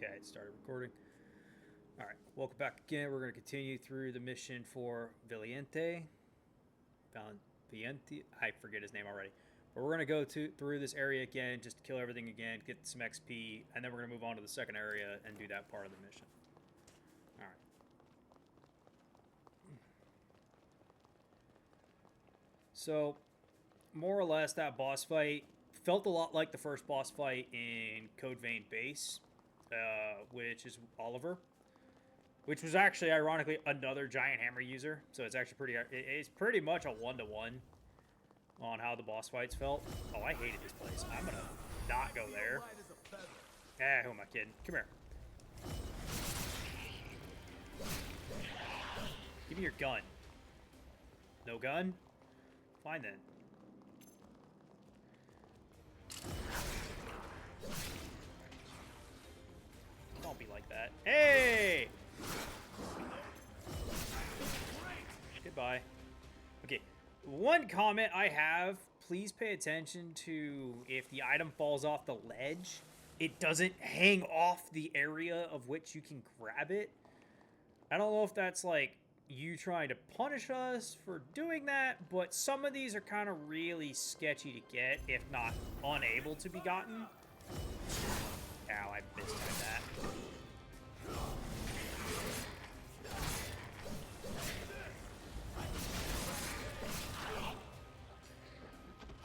Okay, it started recording. All right, welcome back again. We're going to continue through the mission for Valiente. Valiente, I forget his name already. But we're going to go through this area again, just to kill everything again, get some XP, and then we're going to move on to the second area and do that part of the mission. All right. So, more or less, that boss fight felt a lot like the first boss fight in Code Vein Base, which is Oliver, which was actually, ironically, another giant hammer user. So it's actually it's pretty much a one-to-one on how the boss fights felt. Oh, I hated this place. I'm gonna not go there. Ah, who am I kidding? Come here. Give me your gun. No gun? Fine then. Don't be like that. Hey! Goodbye. Okay, one comment I have, please pay attention to if the item falls off the ledge, it doesn't hang off the area of which you can grab it. I don't know if that's like you trying to punish us for doing that, but some of these are kind of really sketchy to get, if not unable to be gotten. Ow, I mistimed that.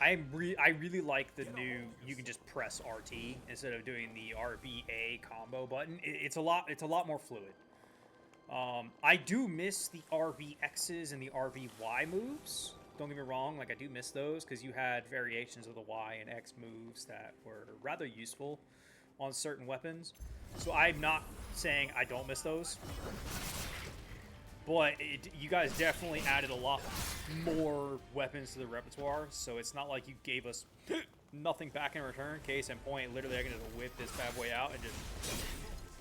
I really like the new, you can just press RT instead of doing the RBA combo button. It's a lot more fluid. I do miss the RBXs and the RBY moves. Don't get me wrong, like I do miss those because you had variations of the Y and X moves that were rather useful on certain weapons. So I'm not saying I don't miss those. But you guys definitely added a lot more weapons to the repertoire, so it's not like you gave us nothing back in return. Case in point, literally I can just whip this bad boy out and just...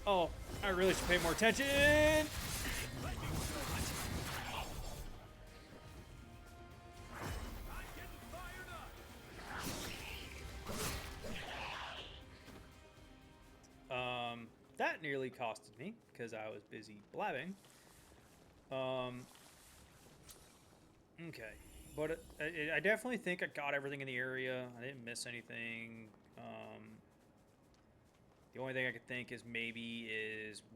Oh, I really should pay more attention! That nearly costed me, because I was busy blabbing. Okay, but I definitely think I got everything in the area. I didn't miss anything. The only thing I could think is maybe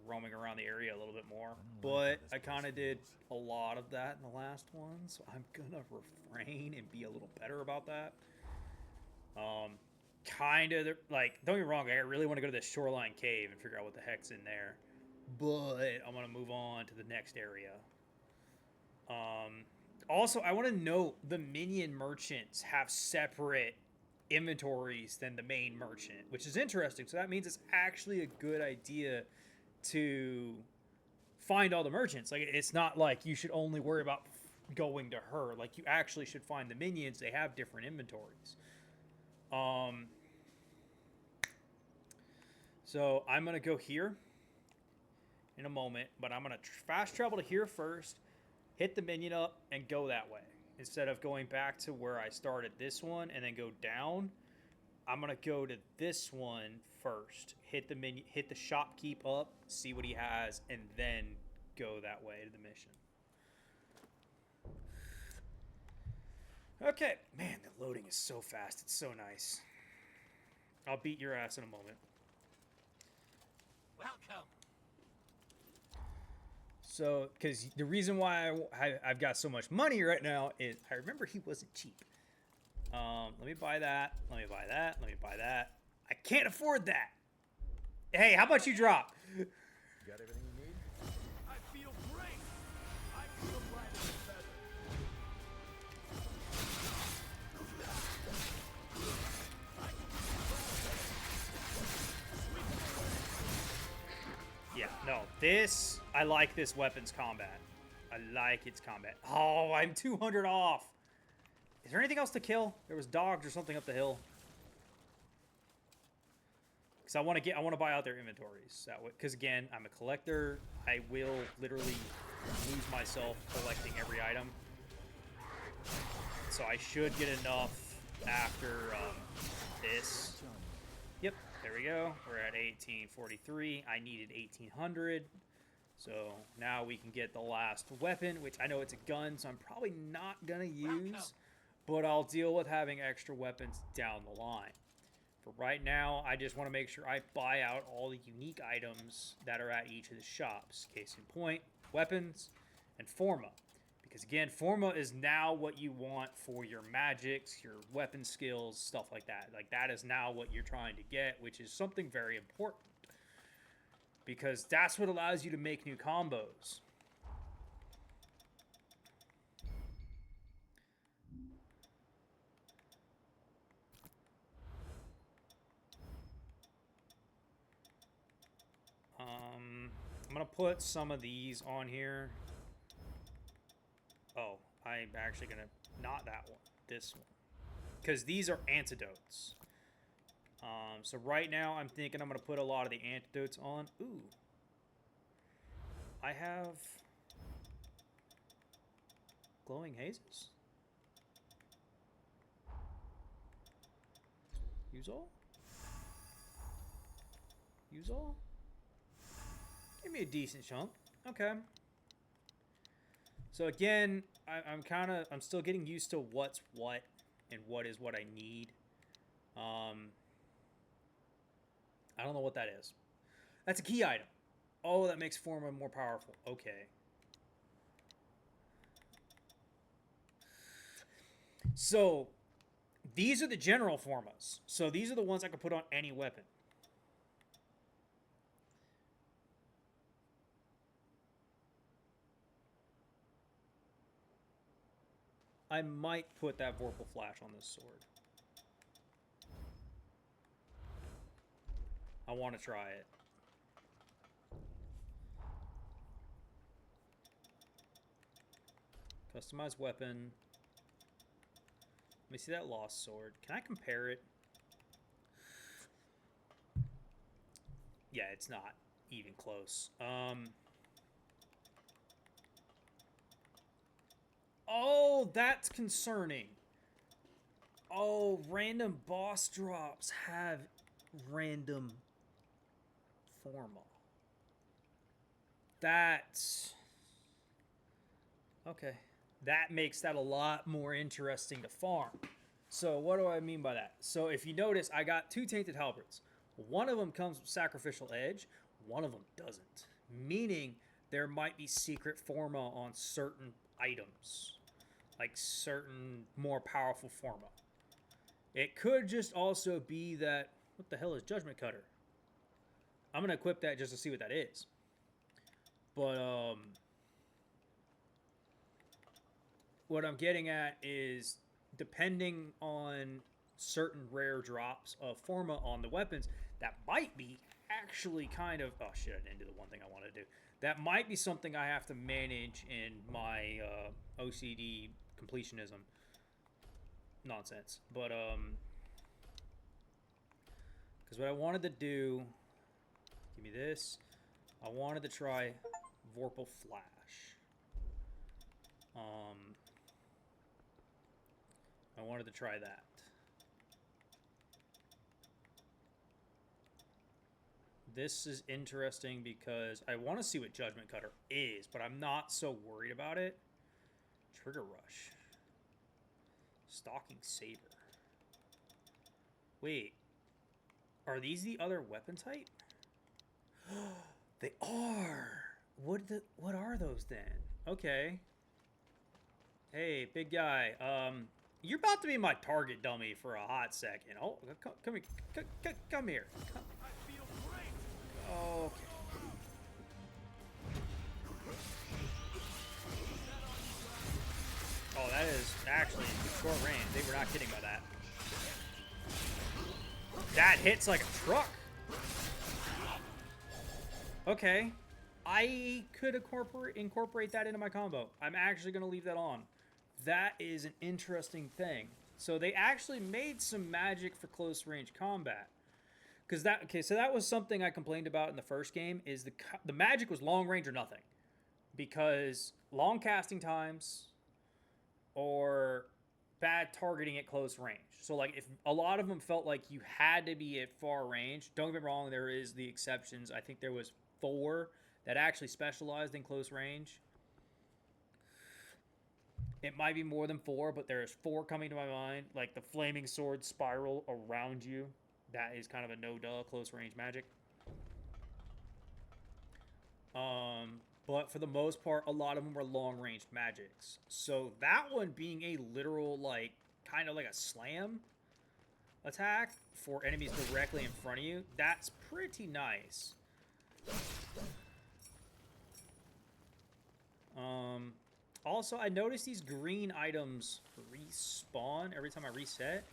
roaming around the area a little bit more. But I kind of did a lot of that in the last one, so I'm gonna refrain and be a little better about that. Kind of, like, don't get me wrong, I really want to go to this shoreline cave and figure out what the heck's in there. But I'm gonna move on to the next area. Also, I want to note the minion merchants have separate inventories than the main merchant, which is interesting. So that means it's actually a good idea to find all the merchants. Like, it's not like you should only worry about going to her. Like, you actually should find the minions. They have different inventories. So I'm gonna go here in a moment, but I'm gonna fast travel to here first, hit the minion up, and go that way. Instead of going back to where I started this one and then go down, I'm gonna go to this one first, hit the minion, hit the shopkeep up, see what he has, and then go that way to the mission. Okay, man, the loading is so fast. It's so nice. I'll beat your ass in a moment. Welcome. So, because the reason why I've got so much money right now is I remember he wasn't cheap. Let me buy that. Let me buy that. Let me buy that. I can't afford that. Hey, how about you drop? You got everything you need? I feel great. I feel light as a feather. Yeah, no. I like this weapon's combat. I like its combat. Oh, I'm 200 off. Is there anything else to kill? There was dogs or something up the hill. Because I want to buy out their inventories that way. Because again, I'm a collector. I will literally lose myself collecting every item. So I should get enough after this. Yep. There we go. We're at 1843. I needed 1800. So now we can get the last weapon, which I know it's a gun, so I'm probably not going to use. But I'll deal with having extra weapons down the line. For right now, I just want to make sure I buy out all the unique items that are at each of the shops. Case in point, weapons and Forma. Because again, Forma is now what you want for your magics, your weapon skills, stuff like that. Like that is now what you're trying to get, which is something very important. Because that's what allows you to make new combos. I'm going to put some of these on here. Oh, I'm actually going to... Not that one. This one. Because these are antidotes. So right now, I'm thinking I'm going to put a lot of the antidotes on. Ooh. I have... Glowing hazes? Use all? Use all? Give me a decent chunk. Okay. So again, I'm still getting used to what's what and what is what I need. I don't know what that is. That's a key item. Oh, that makes Forma more powerful. Okay. So, these are the general Formas. So, these are the ones I can put on any weapon. I might put that Vorpal Flash on this sword. I want to try it. Customize weapon. Let me see that lost sword. Can I compare it? Yeah, it's not even close. Oh, that's concerning. Oh, random boss drops have random Forma. That's... Okay. That makes that a lot more interesting to farm. So what do I mean by that? So if you notice, I got 2 Tainted Halberds. One of them comes with Sacrificial Edge. One of them doesn't. Meaning there might be secret Forma on certain items. Like certain more powerful Forma. It could just also be that... What the hell is Judgment Cutter? I'm going to equip that just to see what that is. But, what I'm getting at is, depending on certain rare drops of Forma on the weapons, that might be actually kind of... Oh, shit, I didn't do the one thing I wanted to do. That might be something I have to manage in my OCD completionism nonsense. But, because what I wanted to do... Give me this. I wanted to try Vorpal Flash. I wanted to try that. This is interesting because I want to see what Judgment Cutter is, but I'm not so worried about it. Trigger Rush. Stalking Saber. Wait. Are these the other weapon type? They are. What are those then? Okay. Hey, big guy. You're about to be my target dummy for a hot second. Oh, come here. Come here. I feel great. Okay. Oh, that is actually short range. They were not kidding about that. That hits like a truck. Okay. I could incorporate that into my combo. I'm actually going to leave that on. That is an interesting thing. So they actually made some magic for close range combat. Because that... Okay, so that was something I complained about in the first game, is the magic was long range or nothing. Because long casting times or bad targeting at close range. So like if a lot of them felt like you had to be at far range. Don't get me wrong, there is the exceptions. I think there was 4 that actually specialized in close range. It might be more than 4, but there's 4 coming to my mind. Like the flaming sword spiral around you. That is kind of a no-duh close range magic. But for the most part, a lot of them were long-ranged magics. So that one being a literal, like, kind of like a slam attack for enemies directly in front of you, that's pretty nice. Also, I noticed these green items respawn every time I reset.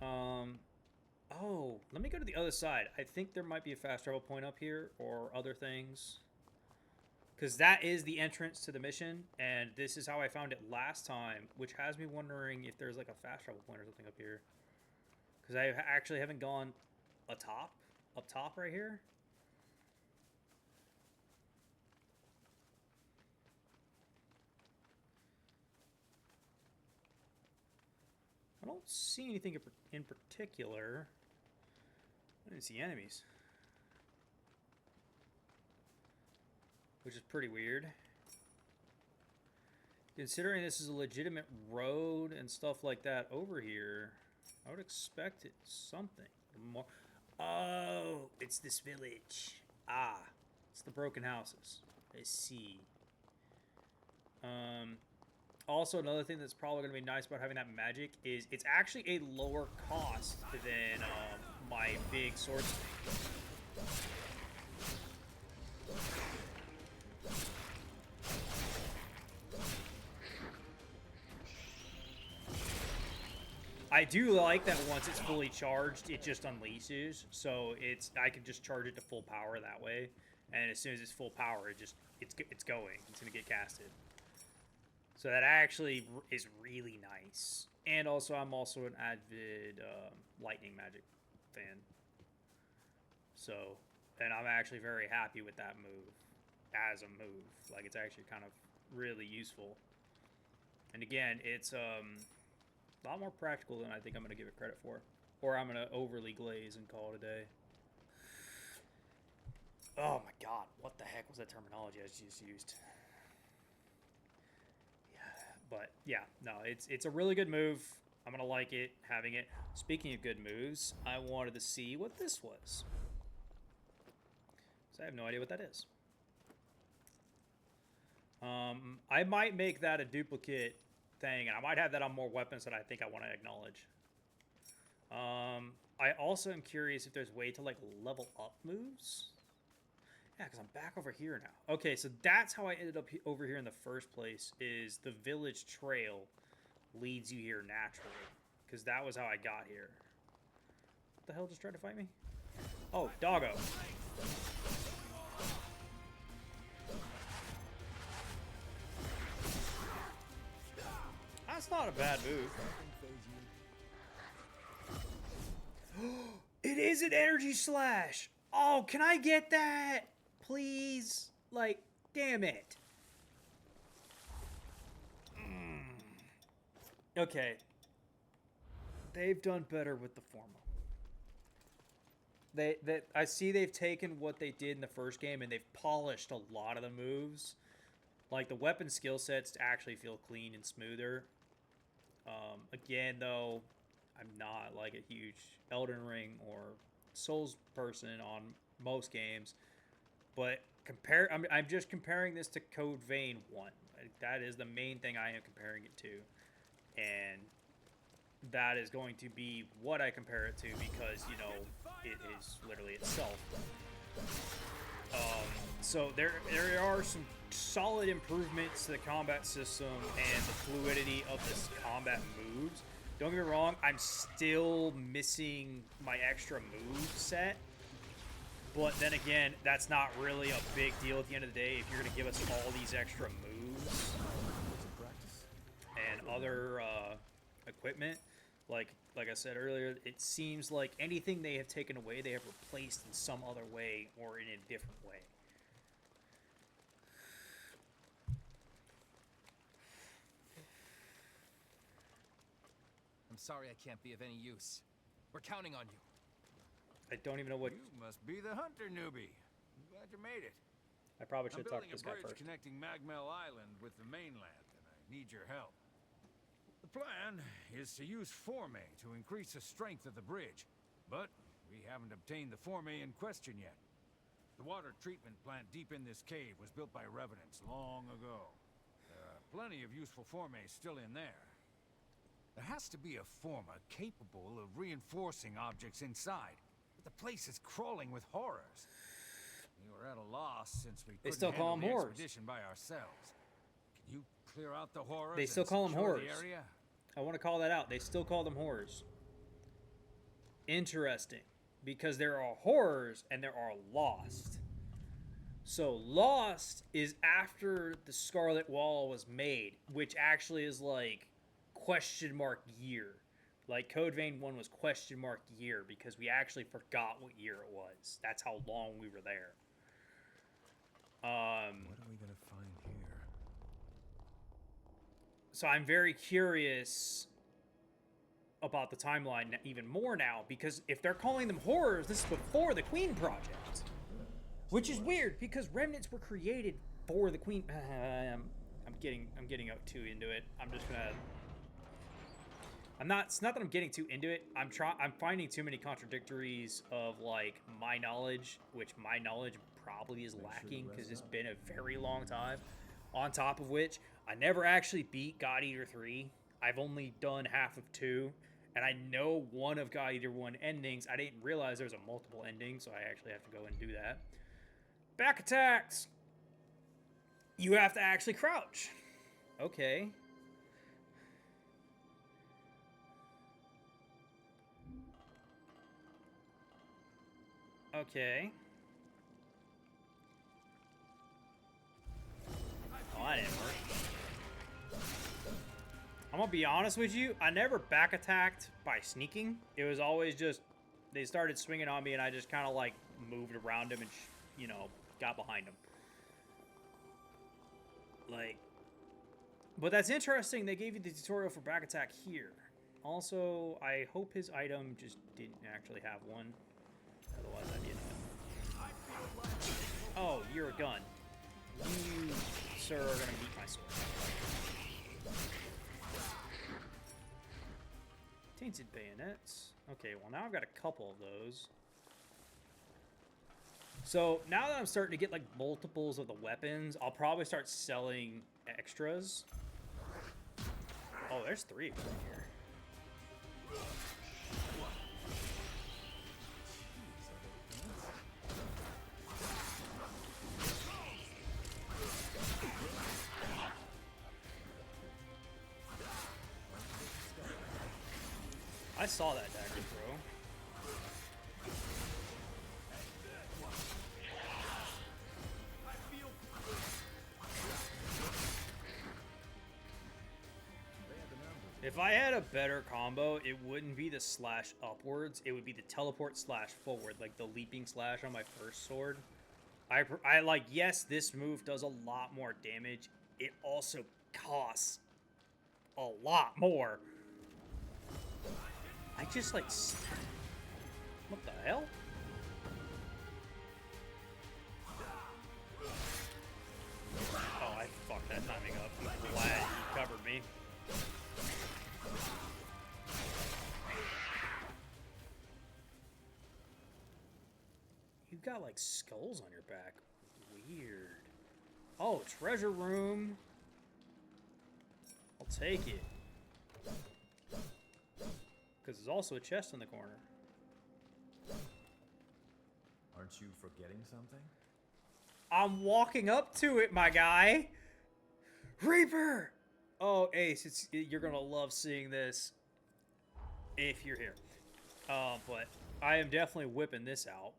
Oh, let me go to the other side. I think there might be a fast travel point up here or other things. Because that is the entrance to the mission, and this is how I found it last time, which has me wondering if there's like a fast travel point or something up here. Because I actually haven't gone up top right here. I don't see anything in particular. I didn't see enemies. Which is pretty weird. Considering this is a legitimate road and stuff like that over here, I would expect it something more. Oh, it's this village. Ah, it's the broken houses. I see. Also, another thing that's probably going to be nice about having that magic is it's actually a lower cost than my big sword swing. I do like that once it's fully charged, it just unleashes. So I can just charge it to full power that way, and as soon as it's full power, it's going. It's gonna get casted. So that actually is really nice. And also, I'm also an avid lightning magic fan. So, and I'm actually very happy with that move as a move. Like, it's actually kind of really useful. And again, it's a lot more practical than I think I'm going to give it credit for. Or I'm going to overly glaze and call it a day. Oh my god, what the heck was that terminology I just used? Yeah, but yeah, no, it's a really good move. I'm going to like it, having it. Speaking of good moves, I wanted to see what this was. So I have no idea what that is. I might make that a duplicate thing, and I might have that on more weapons that I think I want to acknowledge. I also am curious if there's a way to like level up moves. Yeah, because I'm back over here now. Okay, so that's how I ended up over here in the first place, is the village trail leads you here naturally. Because that was how I got here. What the hell just tried to fight me? Oh, doggo. That's not a bad move. It is an energy slash. Oh, can I get that? Please? Like, damn it. Okay. They've done better with the former. I see they've taken what they did in the first game and they've polished a lot of the moves. Like, the weapon skill sets actually feel clean and smoother. Again, though, I'm not like a huge Elden Ring or Souls person on most games, but I'm just comparing this to Code Vein 1. Like, that is the main thing I am comparing it to, and that is going to be what I compare it to because, you know, it is literally itself. So there are some solid improvements to the combat system and the fluidity of this combat moves. Don't get me wrong, I'm still missing my extra move set. But then again, that's not really a big deal at the end of the day if you're going to give us all these extra moves and other equipment. Like I said earlier, it seems like anything they have taken away, they have replaced in some other way or in a different way. I'm sorry I can't be of any use. We're counting on you. I don't even know what... You must be the hunter newbie. I'm glad you made it. I probably I'm should talk building to this a guy bridge first. connecting Magmel Island with the mainland, and I need your help. The plan is to use Forme to increase the strength of the bridge, but we haven't obtained the Forme in question yet. The water treatment plant deep in this cave was built by Revenants long ago. There are plenty of useful Forme still in there. There has to be a Forma capable of reinforcing objects inside, but the place is crawling with horrors. We were at a loss since we They couldn't still call handle them the horrors. expedition by ourselves. Can you clear out the horrors? They still and call them secure the horrors. area? I want to call that out. They still call them horrors. Interesting. Because there are horrors and there are lost. So lost is after the Scarlet Wall was made, which actually is like question mark year. Like Code Vein 1 was question mark year because we actually forgot what year it was. That's how long we were there. What are we gonna find here? So I'm very curious about the timeline even more now, because if they're calling them horrors, this is before the Queen Project, which is weird because remnants were created for the Queen. I'm getting up too into it. I'm just gonna. I'm not. It's not that I'm getting too into it. I'm finding too many contradictories of like my knowledge, which my knowledge probably is lacking because it's been a very long time. On top of which, I never actually beat God Eater 3. I've only done half of 2, and I know one of God Eater 1 endings. I didn't realize there was a multiple ending, so I actually have to go and do that. Back attacks! You have to actually crouch. Okay. Okay. Oh, that didn't work. I'm gonna be honest with you, I never back attacked by sneaking. It was always just, they started swinging on me and I just kind of like moved around them and, you know, got behind them. Like, but that's interesting. They gave you the tutorial for back attack here. Also, I hope his item just didn't actually have one. Otherwise, I'd be annoyed. Oh, you're a gun. You, sir, are gonna beat my sword. Tainted bayonets. Okay, well now I've got a couple of those. So now that I'm starting to get like multiples of the weapons, I'll probably start selling extras. Oh, there's 3 of them here. I saw that dagger throw. If I had a better combo, it wouldn't be the slash upwards. It would be the teleport slash forward, like the leaping slash on my first sword. I like, yes, this move does a lot more damage. It also costs a lot more. I just like, what the hell? Oh, I fucked that timing up. I'm glad you covered me. You've got like skulls on your back. Weird. Oh, treasure room. I'll take it. Because there's also a chest in the corner. Aren't you forgetting something? I'm walking up to it, my guy. Reaper! Oh, Ace, you're going to love seeing this if you're here. But I am definitely whipping this out.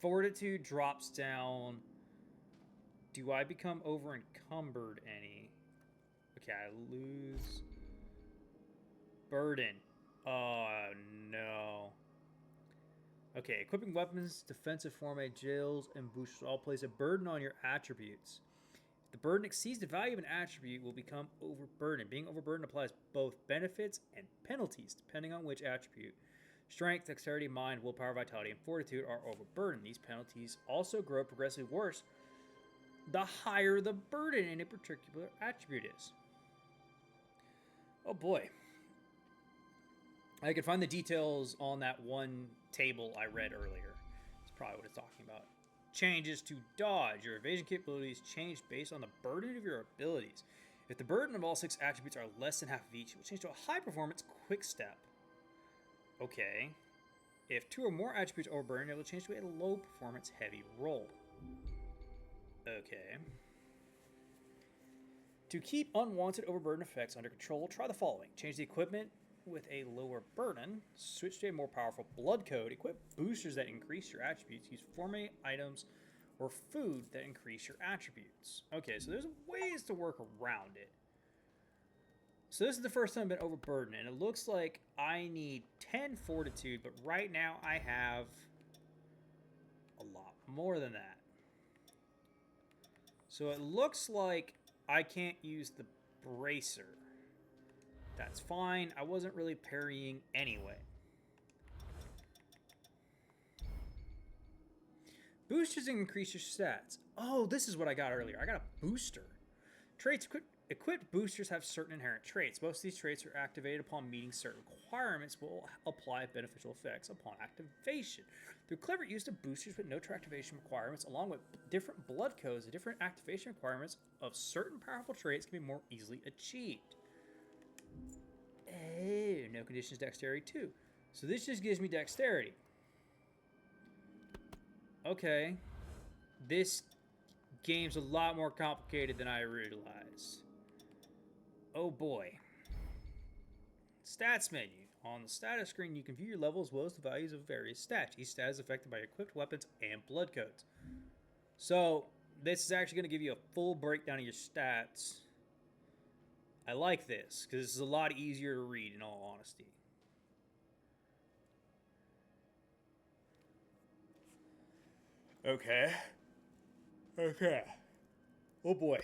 Fortitude drops down. Do I become over encumbered any? Okay, I lose burden. Oh, no. Okay, equipping weapons, defensive form, jails, and boosters all place a burden on your attributes. If the burden exceeds the value of an attribute, will become overburdened. Being overburdened applies both benefits and penalties, depending on which attribute. Strength, dexterity, mind, willpower, vitality, and fortitude are overburdened. These penalties also grow progressively worse the higher the burden in a particular attribute is. Oh boy. I could find the details on that one table I read earlier. That's probably what it's talking about. Changes to dodge. Your evasion capabilities change based on the burden of your abilities. If the burden of all 6 attributes are less than half of each, it will change to a high performance quick step. Okay. If 2 or more attributes are overburdened, it will change to a low performance heavy roll. Okay. To keep unwanted overburden effects under control, try the following. Change the equipment with a lower burden. Switch to a more powerful blood code. Equip boosters that increase your attributes. Use forme items or food that increase your attributes. Okay, so there's ways to work around it. So this is the first time I've been overburdened, and it looks like I need 10 fortitude, but right now I have a lot more than that. So it looks like I can't use the bracer. That's fine. I wasn't really parrying anyway. Boosters increase your stats. Oh, this is what I got earlier. I got a booster. Traits. Equipped boosters have certain inherent traits. Most of these traits are activated upon meeting certain requirements, will apply beneficial effects upon activation. Through clever use of boosters with no activation requirements, along with different blood codes, the different activation requirements of certain powerful traits can be more easily achieved. Oh, no conditions dexterity 2. So this just gives me dexterity. Okay. This game's a lot more complicated than I realized. Oh boy. Stats menu. On the status screen, you can view your level as well as the values of various stats. Each stat is affected by equipped weapons and blood codes. So, this is actually going to give you a full breakdown of your stats. I like this, because this is a lot easier to read, in all honesty. Okay. Okay. Oh boy.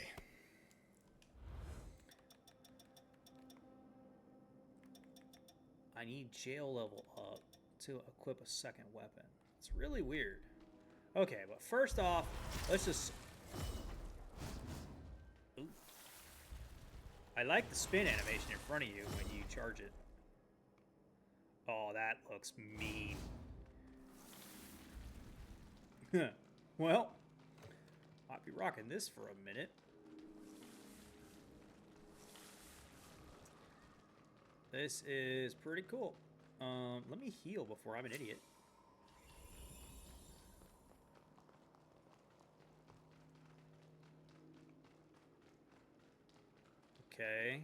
I need jail level up to equip a second weapon. It's really weird. Okay, but first off, let's just... Ooh. I like the spin animation in front of you when you charge it. Oh, that looks mean. Well, might be rocking this for a minute. This is pretty cool. Let me heal before I'm an idiot. Okay.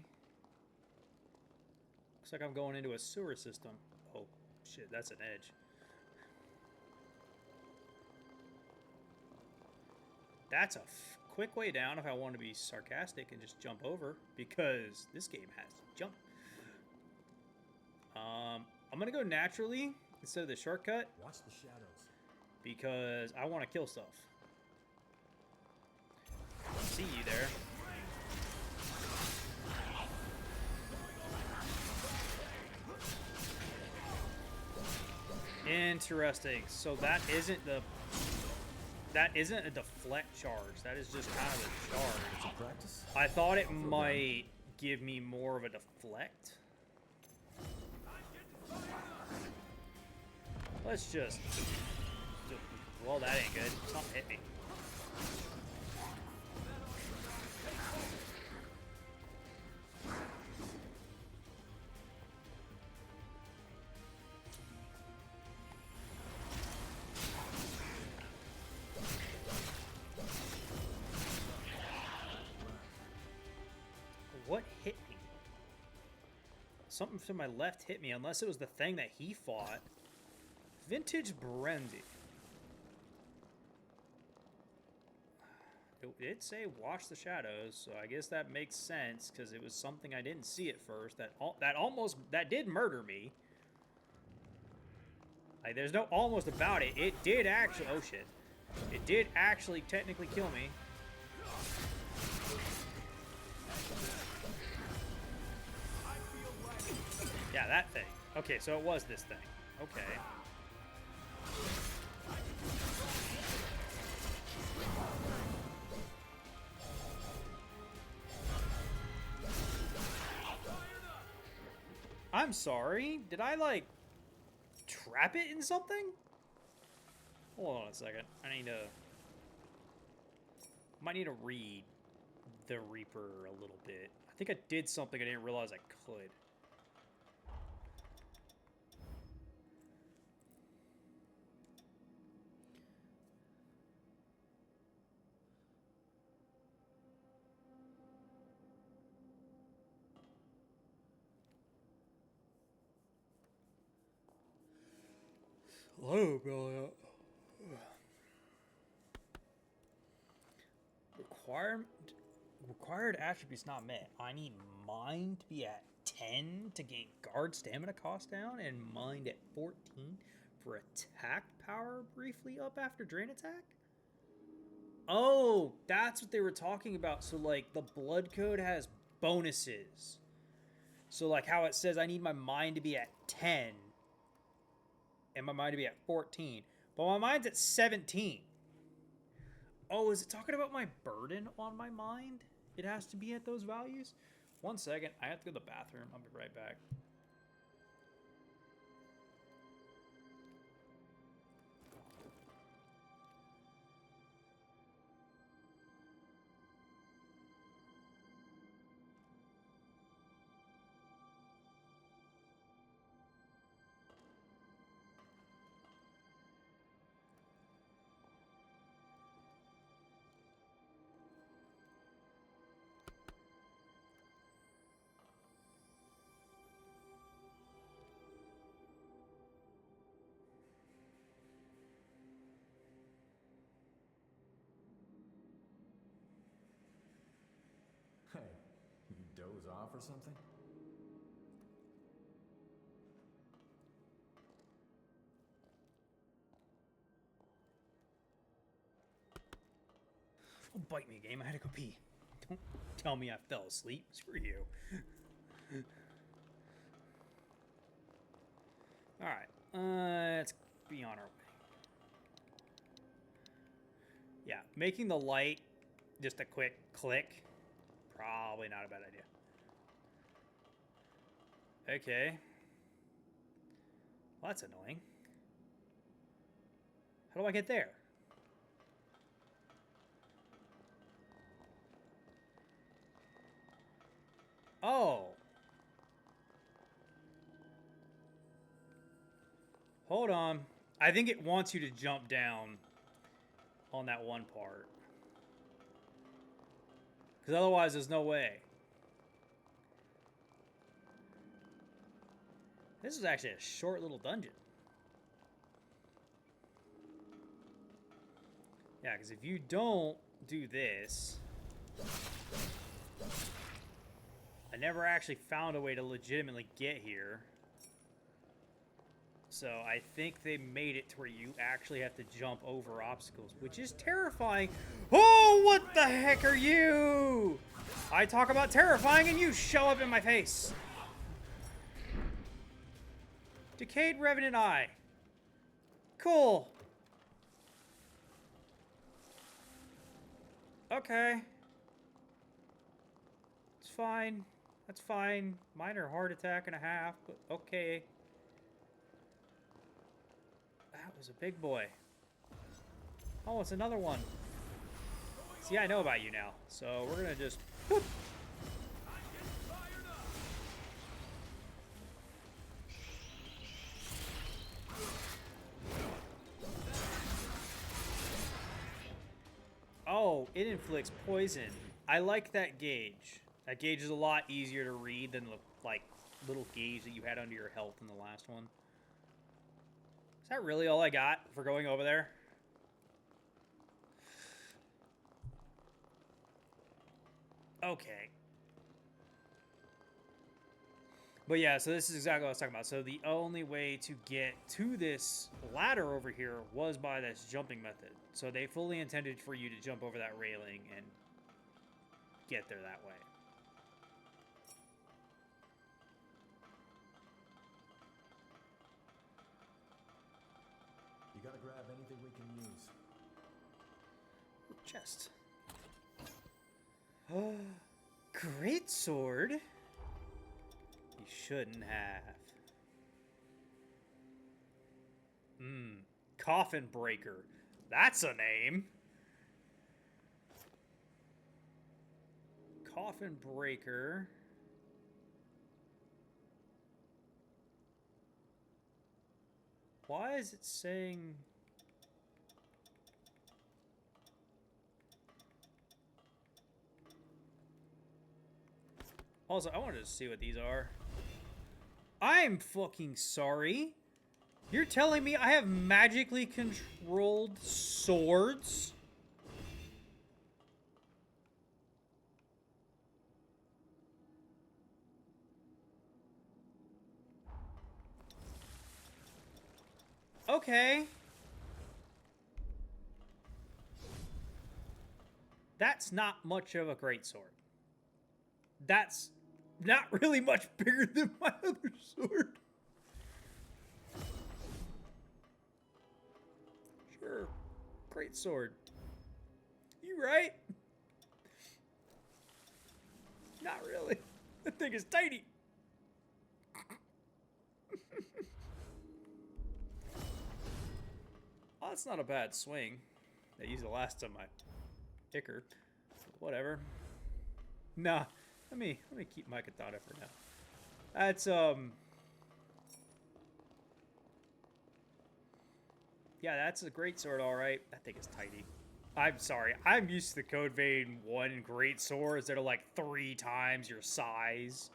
Looks like I'm going into a sewer system. Oh, shit, that's an edge. That's a quick way down if I want to be sarcastic and just jump over, because this game has jump. I'm going to go naturally instead of the shortcut. Watch the shadows. Because I want to kill stuff. See you there. Interesting. So that isn't a deflect charge. That is just kind of a charge. Practice? I thought it might give me more of a deflect. Let's just... Well, that ain't good. Something hit me. What hit me? Something to my left hit me, unless it was the thing that he fought. Vintage brandy. It did say wash the shadows, so I guess that makes sense because it was something I didn't see at first that did murder me. Like, there's no almost about it. It did actually, oh shit. It did actually technically kill me. Yeah, that thing. Okay, so it was this thing. Okay. I'm sorry. Did I, like, trap it in something? Hold on a second. I need to... Might need to read the Reaper a little bit. I think I did something I didn't realize I could. Hello, Billy. Required attributes not met. I need mind to be at 10 to gain guard stamina cost down, and mind at 14 for attack power briefly up after drain attack? Oh, that's what they were talking about. So, like, the blood code has bonuses. So, like, how it says I need my mind to be at 10 and my mind to be at 14, but my mind's at 17. Oh, is it talking about my burden on my mind? It has to be at those values? 1 second. I have to go to the bathroom. I'll be right back. Hey, you doze off or something? Don't bite me, game. I had to go pee. Don't tell me I fell asleep. Screw you. Alright. Let's be on our way. Yeah, making the light just a quick click. Probably not a bad idea. Okay. Well, that's annoying. How do I get there? Oh. Hold on. I think it wants you to jump down on that one part. Because otherwise, there's no way. This is actually a short little dungeon. Yeah, because if you don't do this... I never actually found a way to legitimately get here. So I think they made it to where you actually have to jump over obstacles, which is terrifying. Oh, what the heck are you? I talk about terrifying and you show up in my face. Decayed Revenant Eye. Cool. Okay. It's fine. That's fine. Minor heart attack and a half, but okay. That was a big boy. Oh, it's another one. See, I know about you now, so we're gonna just... Whoop. Oh, it inflicts poison. I like that gauge. That gauge is a lot easier to read than the, like, little gauge that you had under your health in the last one. Is that really all I got for going over there? Okay. But yeah, so this is exactly what I was talking about. So the only way to get to this ladder over here was by this jumping method. So they fully intended for you to jump over that railing and get there that way. grab anything we can use. Chest. Great sword. You shouldn't have. Coffin breaker. That's a name. Coffin breaker. Why is it saying... Also, I wanted to see what these are. I'm fucking sorry. You're telling me I have magically controlled swords? Okay. That's not much of a greatsword. That's not really much bigger than my other sword. Sure. Greatsword. You right? Not really. That thing is tiny. Oh, that's not a bad swing. I used the last of my ticker. Whatever. Nah. Let me keep my katana for now. That's yeah, that's a great sword, all right. That thing is tiny. I'm sorry. I'm used to the Code Vein 1 great swords that are like 3 times your size.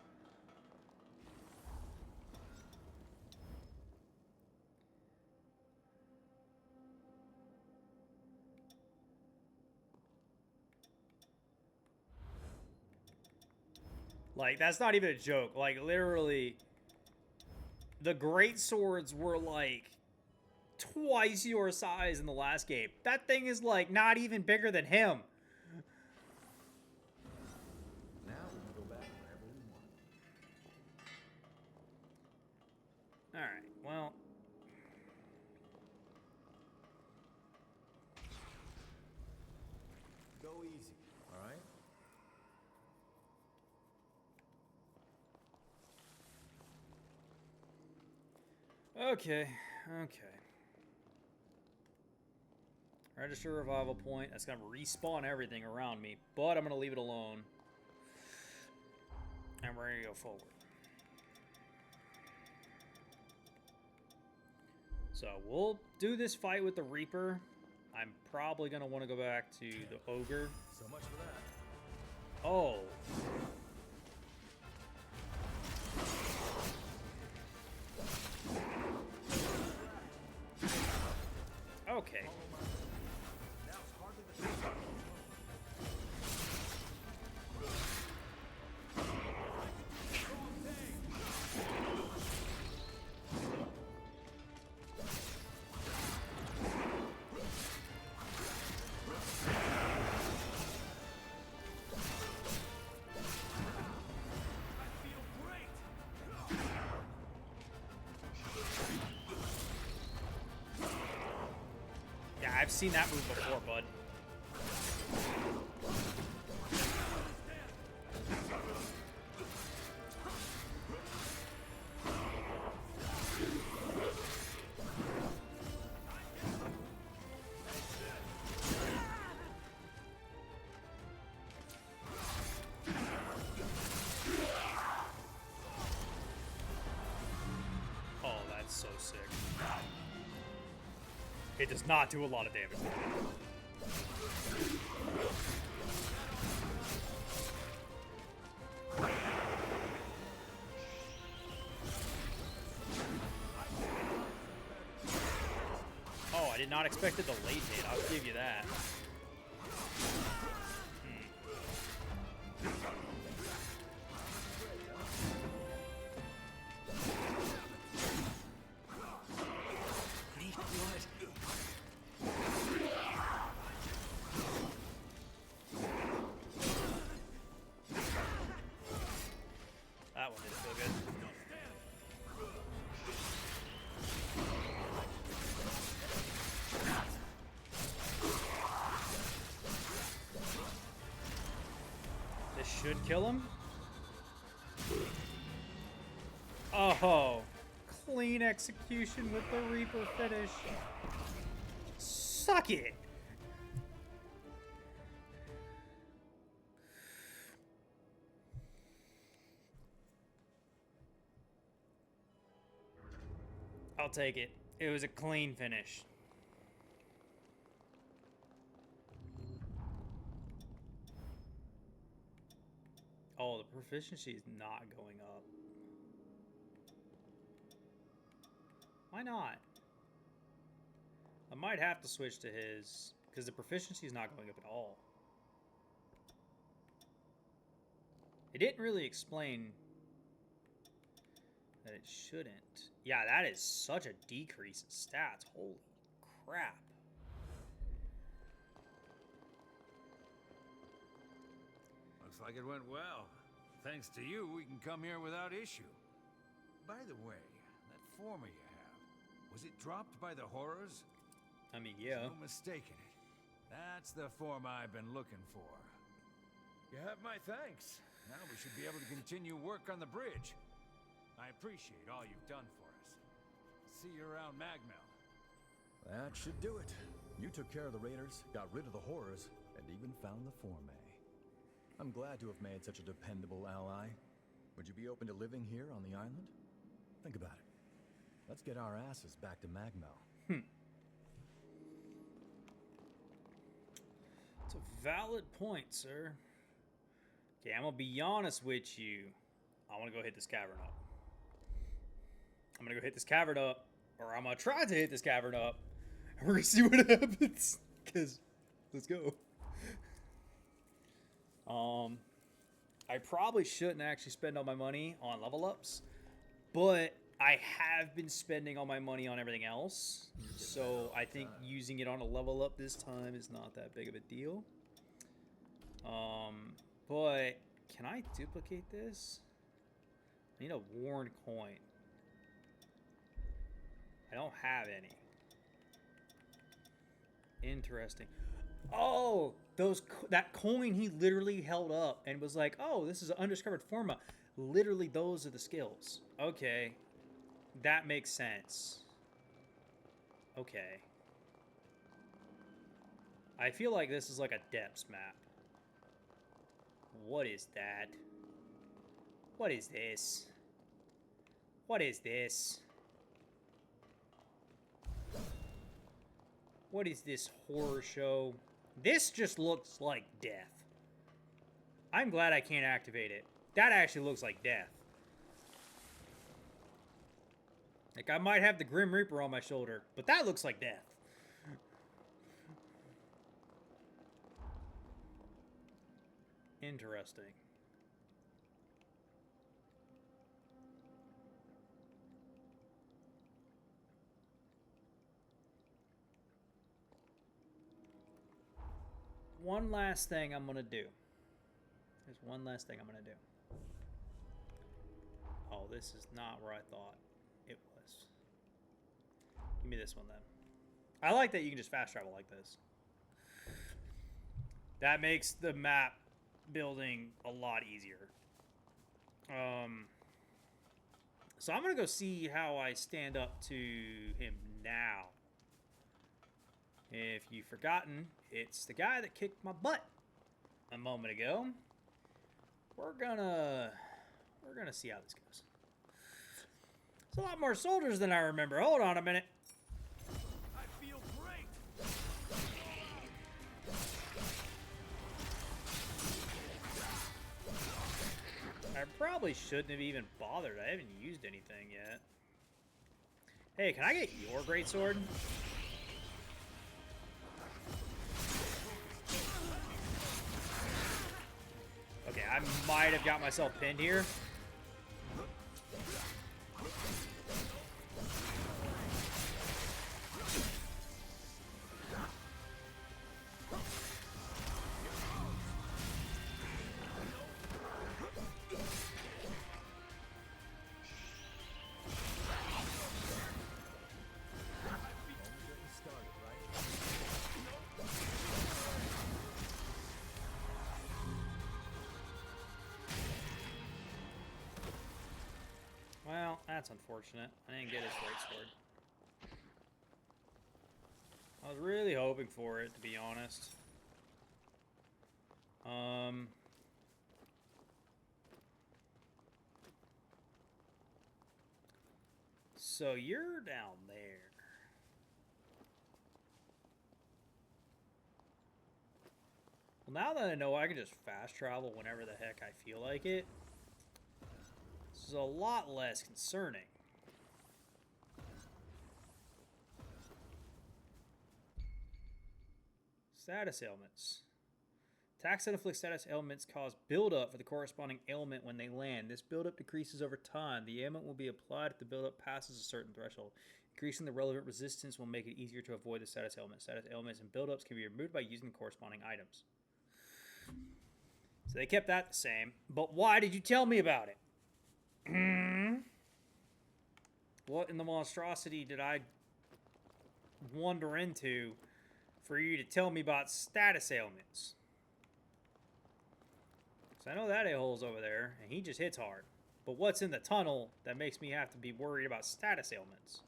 Like, that's not even a joke. Like, literally, the great swords were like twice your size in the last game. That thing is like not even bigger than him. Now we can go back wherever we want. Alright, well. Go easy, all right? Okay. Register revival point. That's going to respawn everything around me, but I'm going to leave it alone. And we're going to go forward. So we'll do this fight with the Reaper. I'm probably going to want to go back to the Ogre. So much for that. Oh. Okay. Yeah, I've seen that move before, bud. Oh, that's so sick. It does not do a lot of damage. Oh, I did not expect it to late hit. I'll give you that. That one didn't feel good. kill him? Oh, clean execution with the Reaper finish. Suck it. I'll take it. It was a clean finish. Oh, the proficiency is not going up. Why not? I might have to switch to his, because the proficiency is not going up at all. It didn't really explain that it shouldn't. Yeah, that is such a decrease in stats. Holy crap. Looks like it went well. Thanks to you, we can come here without issue. By the way, that former you have, was it dropped by the horrors? I mean, yeah. No mistaking it. That's the form I've been looking for. You have my thanks. Now we should be able to continue work on the bridge. I appreciate all you've done for us. See you around Magmel. That should do it. You took care of the raiders, got rid of the horrors, and even found the Fourme. I'm glad to have made such a dependable ally. Would you be open to living here on the island? Think about it. Let's get our asses back to Magmel. It's a valid point, sir. Okay, I'm gonna be honest with you. I wanna go hit this cavern up. I'm gonna go hit this cavern up, or I'm gonna try to hit this cavern up, and we're gonna see what happens. Cause, let's go. I probably shouldn't actually spend all my money on level ups, but I have been spending all my money on everything else. So I think using it on a level up this time is not that big of a deal. But can I duplicate this? I need a worn coin. I don't have any. Interesting. Oh, that coin he literally held up and was like, "Oh, this is an undiscovered forma." Literally, those are the skills. Okay, that makes sense. Okay. I feel like this is like a depths map. What is that? What is this? What is this? What is this horror show? This just looks like death. I'm glad I can't activate it. That actually looks like death. Like, I might have the Grim Reaper on my shoulder, but that looks like death. Interesting. One last thing I'm gonna do. There's one last thing I'm gonna do. Oh, this is not where I thought it was. Give me this one then. I like that you can just fast travel like this. That makes the map building a lot easier. So I'm gonna go see how I stand up to him now. If you've forgotten, it's the guy that kicked my butt a moment ago. We're gonna see how this goes. It's a lot more soldiers than I remember. Hold on a minute. I feel great. I probably shouldn't have even bothered. I haven't used anything yet. Hey, can I get your greatsword? Okay, I might have got myself pinned here. That's unfortunate. I didn't get his greatsword. I was really hoping for it, to be honest. So you're down there. Well, now that I know I can just fast travel whenever the heck I feel like it, this is a lot less concerning. Status ailments. Attacks that inflict status ailments cause buildup for the corresponding ailment when they land. This buildup decreases over time. The ailment will be applied if the buildup passes a certain threshold. Increasing the relevant resistance will make it easier to avoid the status ailment. Status ailments and buildups can be removed by using the corresponding items. So they kept that the same. But why did you tell me about it? What in the monstrosity did I wander into for you to tell me about status ailments? So I know that a-hole's over there, and he just hits hard. But what's in the tunnel that makes me have to be worried about status ailments?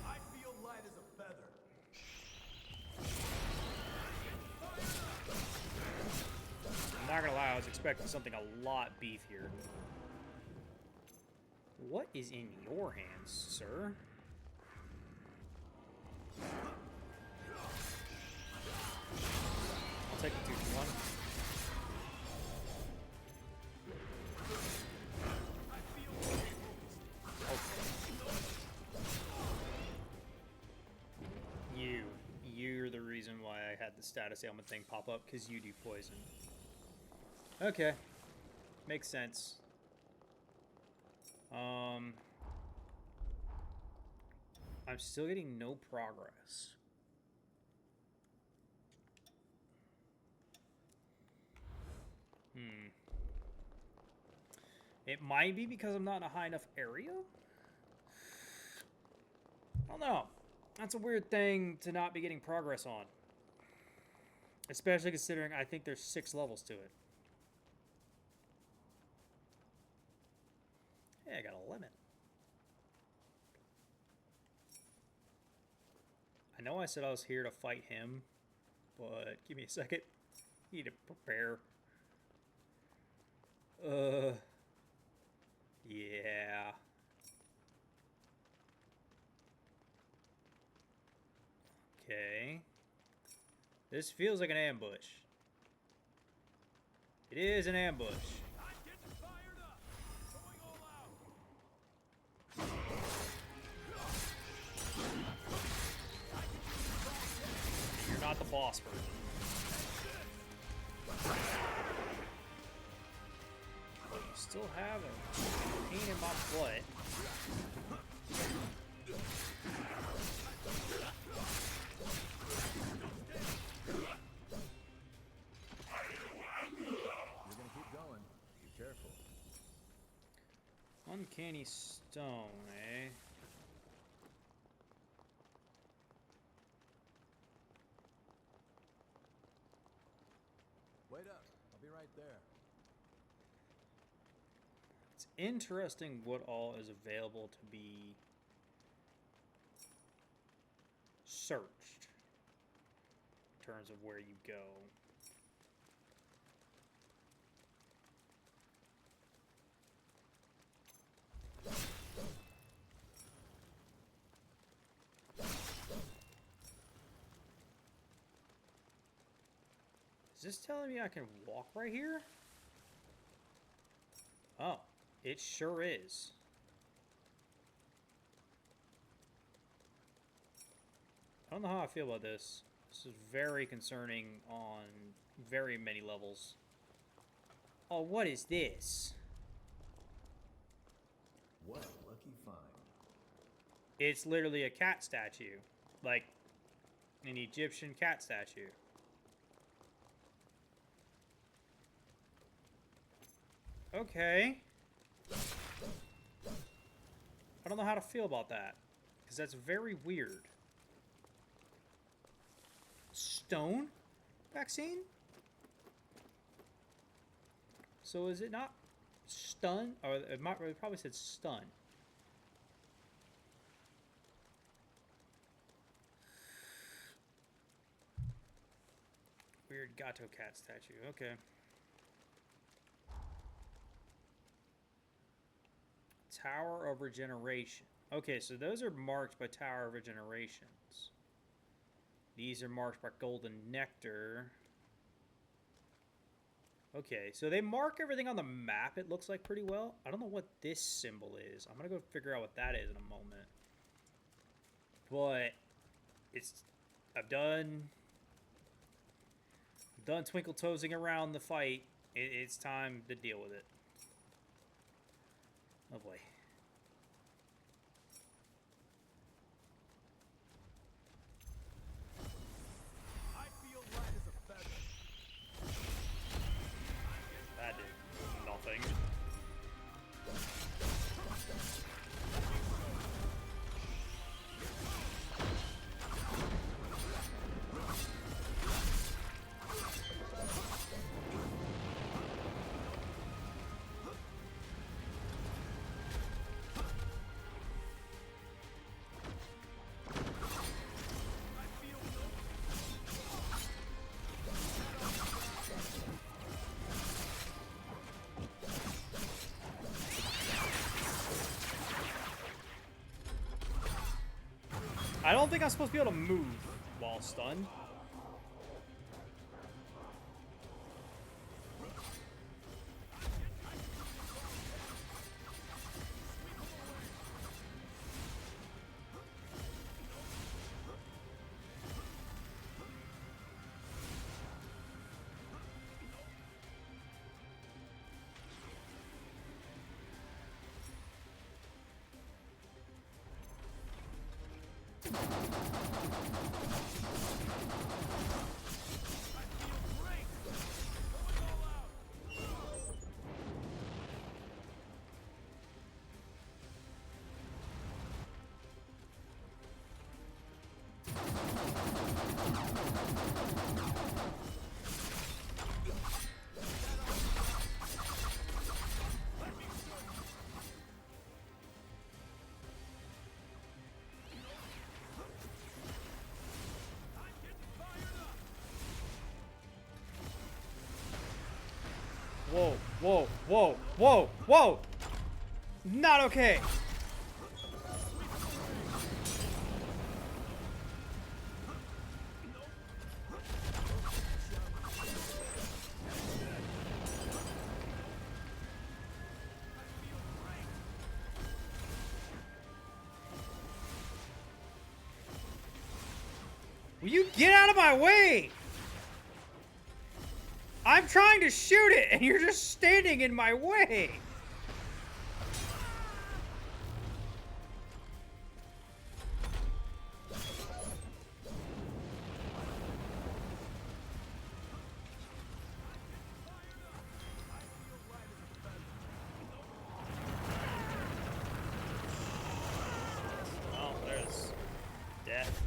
I feel light as a feather. I'm not gonna lie, I was expecting something a lot beefier. What is in your hands, sir? I'll take the 2-1. You're the reason why I had the status ailment thing pop up, because you do poison. Okay. Makes sense. I'm still getting no progress. It might be because I'm not in a high enough area? I don't know. That's a weird thing to not be getting progress on. Especially considering I think there's 6 levels to it. Hey, I got a lemon. I know I said I was here to fight him, but give me a second. Need to prepare. Yeah. Okay. This feels like an ambush. It is an ambush. I'm getting fired up. Going all out. You're not the boss bird. But you still have a pain in my butt. You're gonna keep going. Be careful. Uncanny stone, eh? Wait up. I'll be right there. It's interesting what all is available to be searched in terms of where you go. Is this telling me I can walk right here? Oh, it sure is. I don't know how I feel about this. This is very concerning on very many levels. Oh, what is this? What a lucky find. It's literally a cat statue. Like an Egyptian cat statue. Okay. I don't know how to feel about that, because that's very weird. Stone vaccine? So is it not stun? Or it probably said stun. Weird Gato cat statue. Okay. Tower of Regeneration. Okay, so those are marked by Tower of Regenerations. These are marked by Golden Nectar. Okay, so they mark everything on the map, it looks like, pretty well. I don't know what this symbol is. I'm going to go figure out what that is in a moment. But I've done twinkle toesing around the fight. It's time to deal with it. Oh boy. I feel light as a feather. That did nothing. I don't think I'm supposed to be able to move while stunned. Whoa, whoa, whoa, whoa, whoa! Not okay! Will you get out of my way? I'm trying to shoot it, and you're just standing in my way. Well, there's death.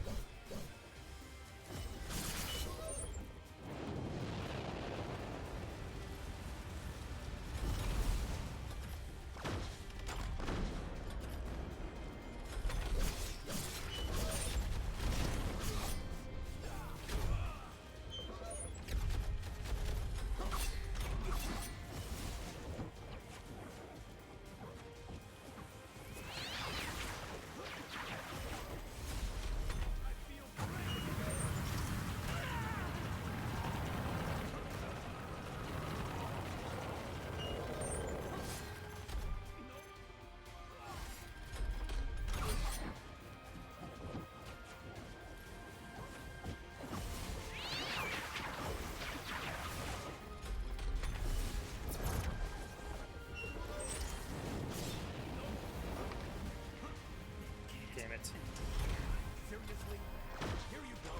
Damn it. Seriously? Here you go.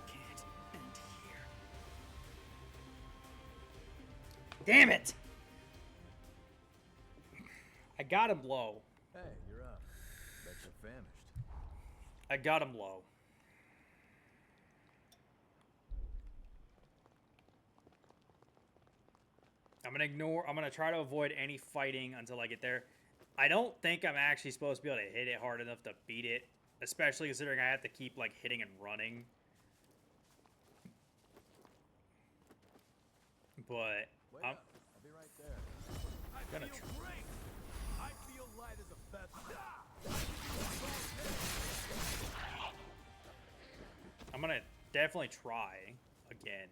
Can't end here. Damn it! I got him low. Hey, you're up. Bet you're famished. I got him low. I'm gonna try to avoid any fighting until I get there. I don't think I'm actually supposed to be able to hit it hard enough to beat it, especially considering I have to keep like hitting and running. But Wait I'm up. I'll be right there. I Gonna feel tr- great. I feel light as a feather. I'm gonna definitely try again.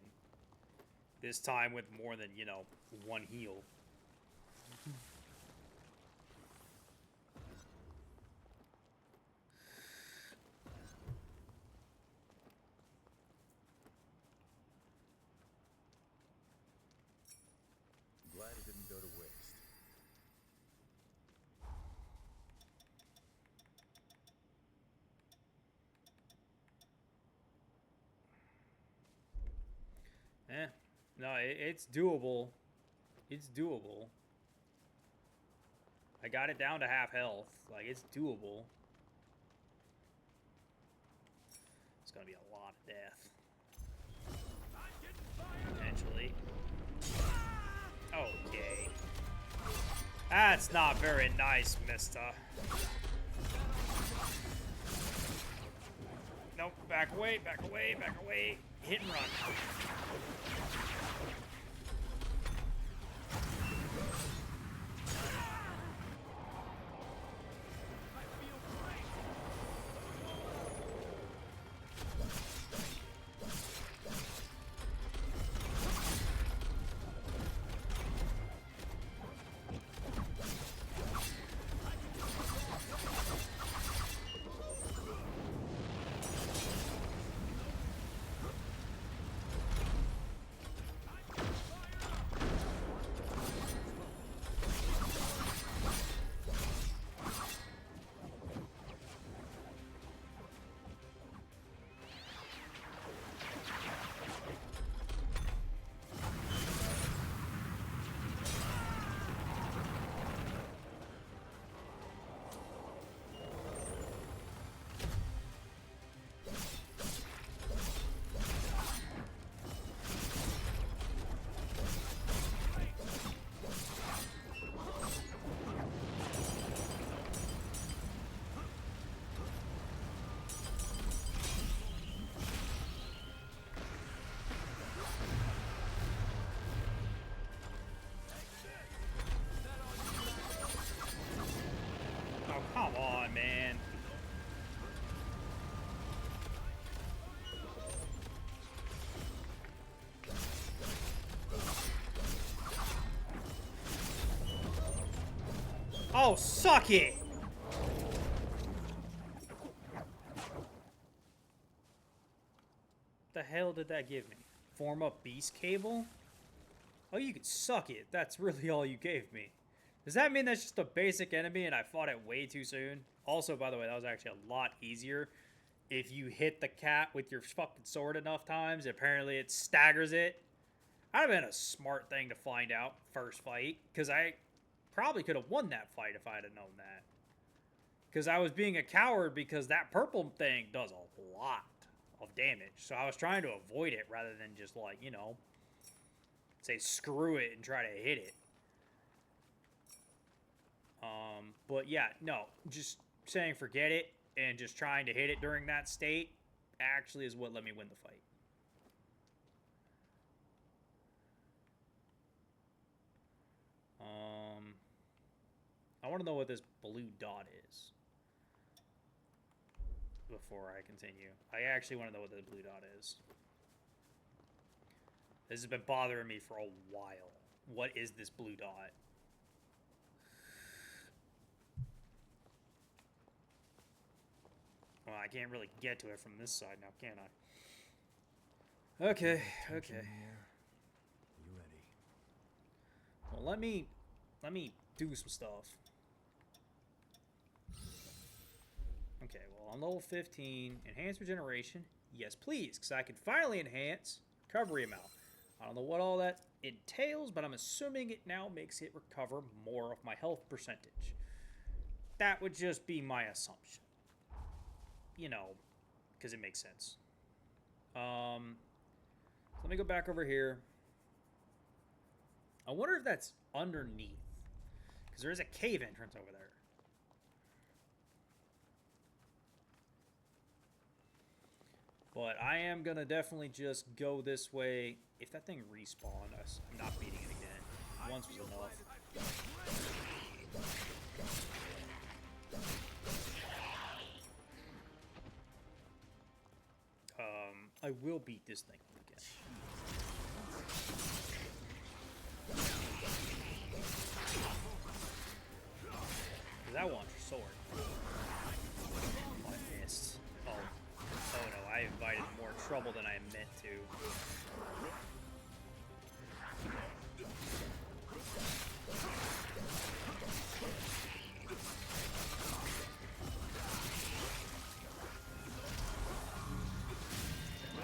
This time with more than, you know, one heal. Glad it didn't go to waste. No, it's doable. It's doable. I got it down to half health. Like, it's doable. It's gonna be a lot of death. Eventually. Okay. That's not very nice, mister. Nope, back away, back away, back away. Hit and run. Oh, come on, man. Oh, suck it! The hell did that give me? Form up beast cable? Oh, you can suck it. That's really all you gave me. Does that mean that's just a basic enemy and I fought it way too soon? Also, by the way, that was actually a lot easier. If you hit the cat with your fucking sword enough times, apparently it staggers it. That'd have been a smart thing to find out first fight, because I probably could have won that fight if I'd have known that. Because I was being a coward because that purple thing does a lot of damage. So I was trying to avoid it rather than just, like, you know, say screw it and try to hit it. But yeah, no, just saying forget it and just trying to hit it during that state actually is what let me win the fight. I want to know what this blue dot is before I continue. I actually want to know what this blue dot is. This has been bothering me for a while. What is this blue dot? Well, I can't really get to it from this side now, can I? Okay, Tension okay. in the air. You ready? Well, let me do some stuff. Okay, well, I'm level 15. Enhance regeneration. Yes, please, because I can finally enhance recovery amount. I don't know what all that entails, but I'm assuming it now makes it recover more of my health percentage. That would just be my assumption. You know, because it makes sense. Let me go back over here. I wonder if that's underneath, because there is a cave entrance over there. But I am going to definitely just go this way. If that thing respawned, I'm not beating it again. Once was enough. I will beat this thing again. That wants your sword. Oh, I missed. Oh no, I invited more trouble than I meant to.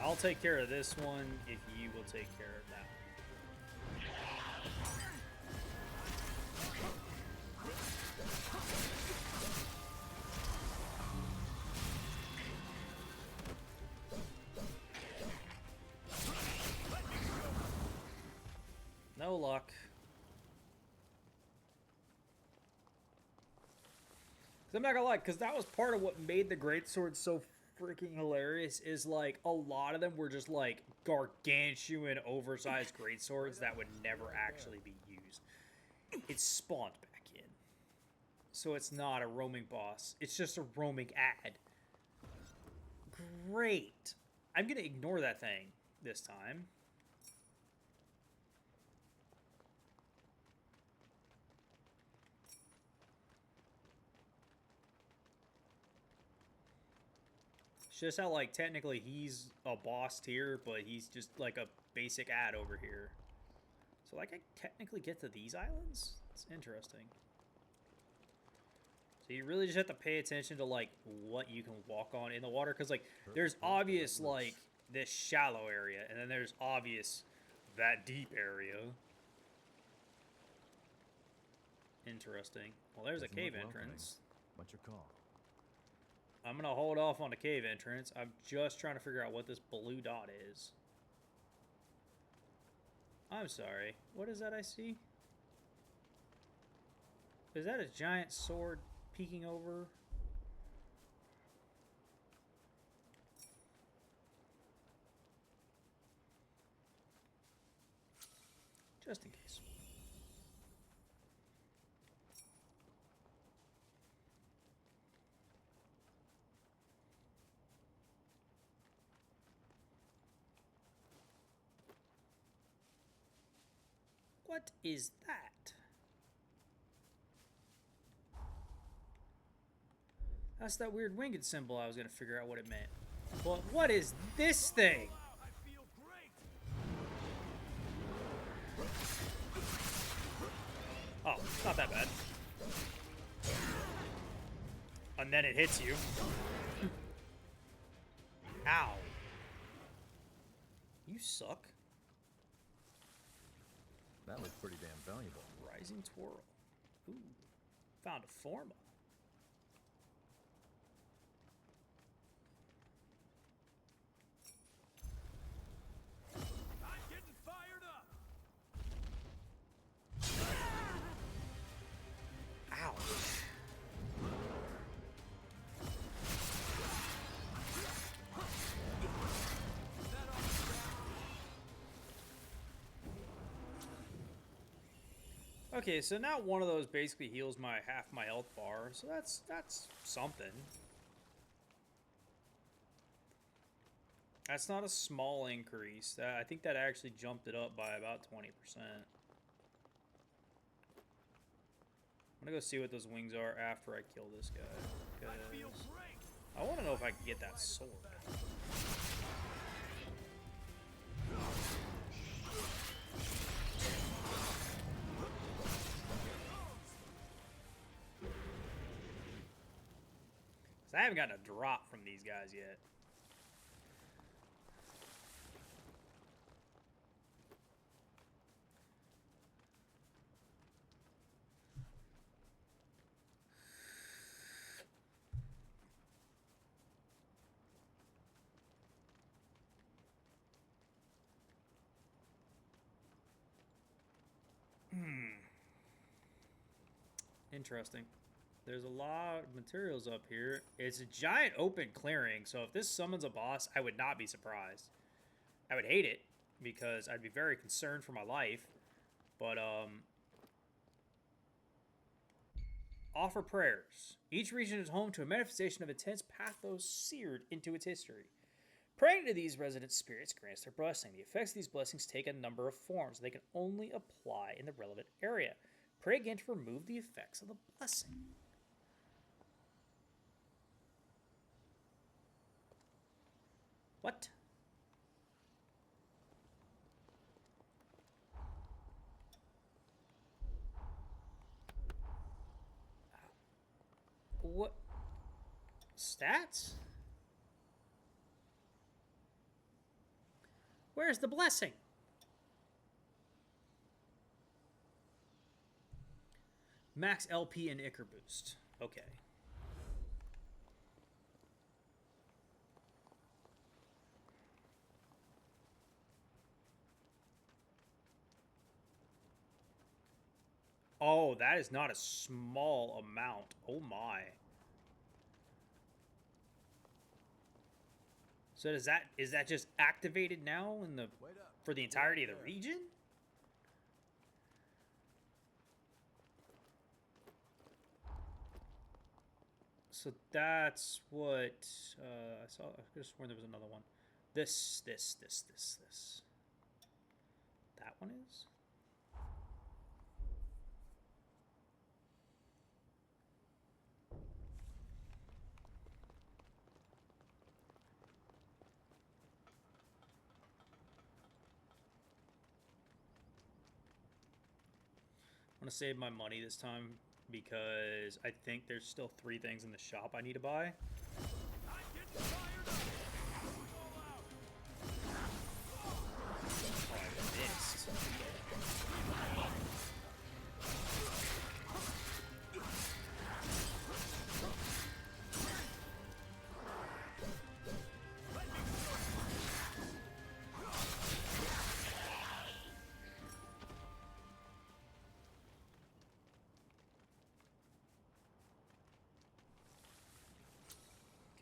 I'll take care of this one if you will take care of that one. No luck. I'm not gonna lie, because that was part of what made the greatsword so freaking hilarious, is like a lot of them were just like gargantuan oversized greatswords that would never actually be used. It spawned back in. So it's not a roaming boss. It's just a roaming ad. Great. I'm gonna ignore that thing this time. Just how, like, technically he's a boss tier, but he's just like a basic ad over here. So, like, I technically get to these islands? It's interesting. So you really just have to pay attention to, like, what you can walk on in the water. Because, like, there's obvious, like, this shallow area. And then there's obvious that deep area. Interesting. Well, there's a cave entrance. What's your call? I'm going to hold off on the cave entrance. I'm just trying to figure out what this blue dot is. I'm sorry. What is that I see? Is that a giant sword peeking over? Just in case. What is that? That's that weird winged symbol. I was going to figure out what it meant. But what is this thing? I feel great. Oh, it's not that bad. And then it hits you. Ow. You suck. That looked pretty damn valuable. Rising Twirl. Ooh. Found a Forma. I'm getting fired up. Ouch. Okay, so now one of those basically heals my half my health bar, so that's something. That's not a small increase. I think that actually jumped it up by about 20%. I'm gonna go see what those wings are after I kill this guy. I feel 'Cause great. I want to know if I can get that sword. 'Cause I haven't gotten a drop from these guys yet. Interesting. There's a lot of materials up here. It's a giant open clearing, so if this summons a boss, I would not be surprised. I would hate it, because I'd be very concerned for my life. But, offer prayers. Each region is home to a manifestation of intense pathos seared into its history. Praying to these resident spirits grants their blessing. The effects of these blessings take a number of forms. They can only apply in the relevant area. Pray again to remove the effects of the blessing. What? What? Stats? Where's the blessing? Max LP and Icar boost. Okay. Oh, that is not a small amount. Oh my. So is that just activated now in the for the entirety of the region? So that's what I saw. I could have sworn there was another one. This. That one is? I'm gonna save my money this time because I think there's still 3 things in the shop I need to buy. I'm getting fired up. Going all out. Oh, I missed.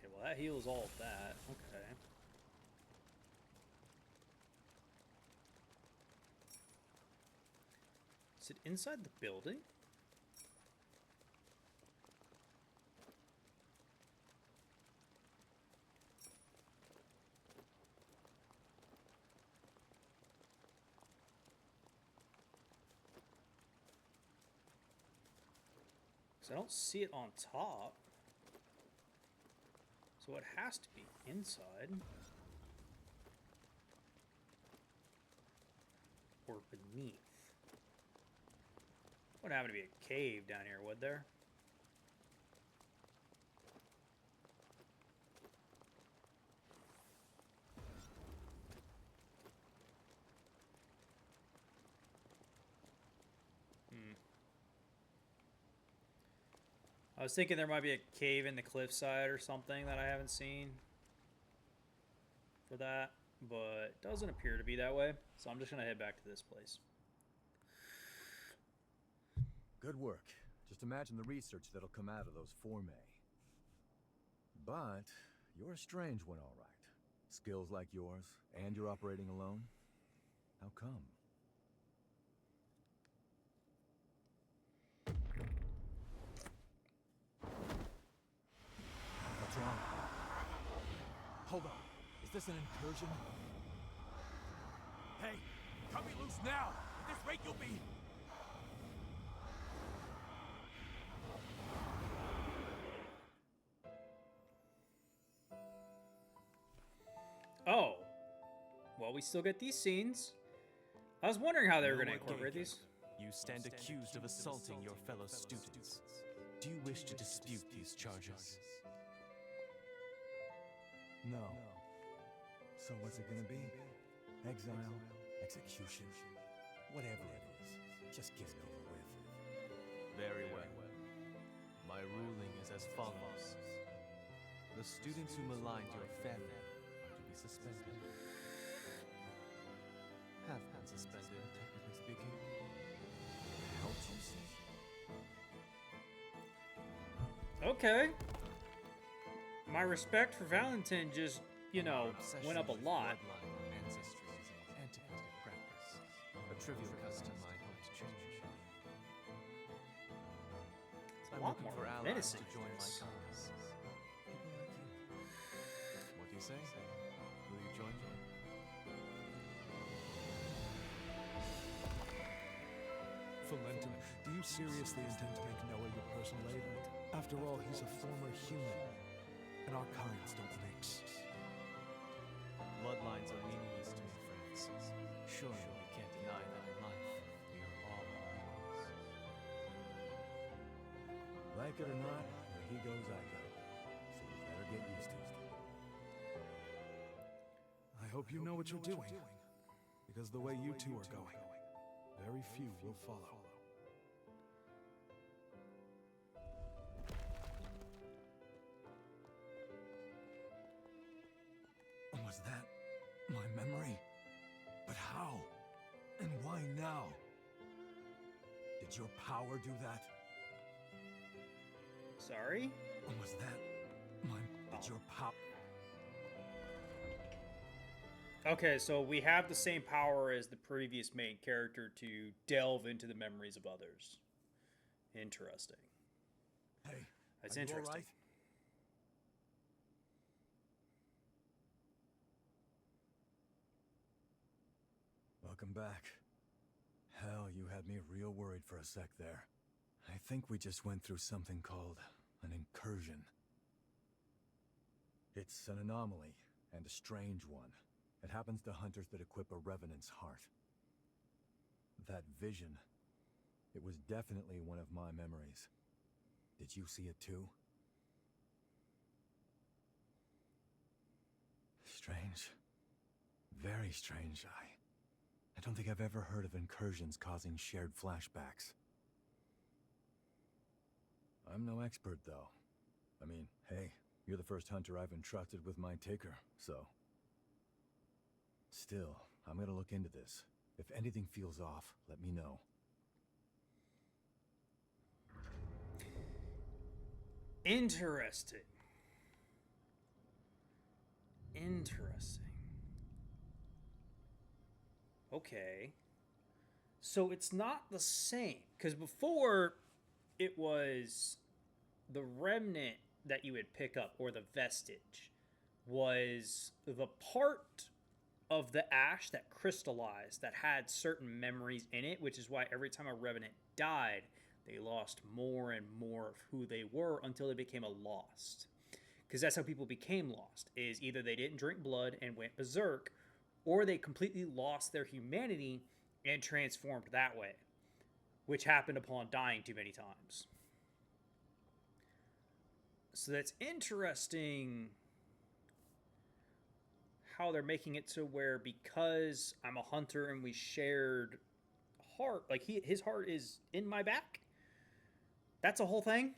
Okay, well that heals all of that. Okay. Is it inside the building? Because I don't see it on top. So it has to be inside. Or beneath. Would happen to be a cave down here, would there? I was thinking there might be a cave in the cliffside or something that I haven't seen for that, but it doesn't appear to be that way. So I'm just going to head back to this place. Good work. Just imagine the research that'll come out of those Formae. But you're a strange one, all right. Skills like yours, and you're operating alone? How come? What's wrong? Hold on. Is this an incursion? Hey, cut me loose now. At this rate, you'll be. Oh. Well, we still get these scenes. I was wondering how they were going to incorporate these. You stand accused of assaulting your fellow students. Do you wish to dispute these charges? No. So what's it gonna be? Exile? Execution? Whatever it is, just get it over with. Very well. My ruling is as follows. The students who maligned your family are to be suspended. Have been suspended, technically speaking. Helped you see. Okay. My respect for Valentin just, you know, Obsession went up a with lot. bloodline or ancestry is an antiquated practice. A trivial custom I hope to change. It's a I'm lot looking more for allies menacing to join than my this. cause. People like you. What do you say? Will you join me? Valentin, do you seriously intend to make Noah your personal aide? After all, he's a former human, and our kinds don't mix. Bloodlines are meaningless to me, friends. Surely you can't deny that in life, we are all equals. Like it or not, where he goes, I go. So you better get used to it. I hope you know what you're doing, because the way you two are going, very few will follow. Was that my memory? But how? And why now? Did your power do that? Sorry? Or was that my... Did your power... Okay, so we have the same power as the previous main character to delve into the memories of others. Interesting. Hey, That's are you all interesting. right? Welcome back. Hell, you had me real worried for a sec there. I think we just went through something called an incursion. It's an anomaly, and a strange one. It happens to hunters that equip a revenant's heart. That vision, it was definitely one of my memories. Did you see it too? Strange. Very strange. I don't think I've ever heard of incursions causing shared flashbacks. I'm no expert, though. I mean, hey, you're the first hunter I've entrusted with my taker, so... Still, I'm gonna look into this. If anything feels off, let me know. Interesting. Interesting. Okay. So it's not the same. Because before, it was the remnant that you would pick up, or the vestige, was the part of the ash that crystallized, that had certain memories in it, which is why every time a revenant died, they lost more and more of who they were until they became a lost. Because that's how people became lost, is either they didn't drink blood and went berserk, or they completely lost their humanity and transformed that way, which happened upon dying too many times. So that's interesting how they're making it to where, because I'm a hunter and we shared heart, like his heart is in my back. That's a whole thing.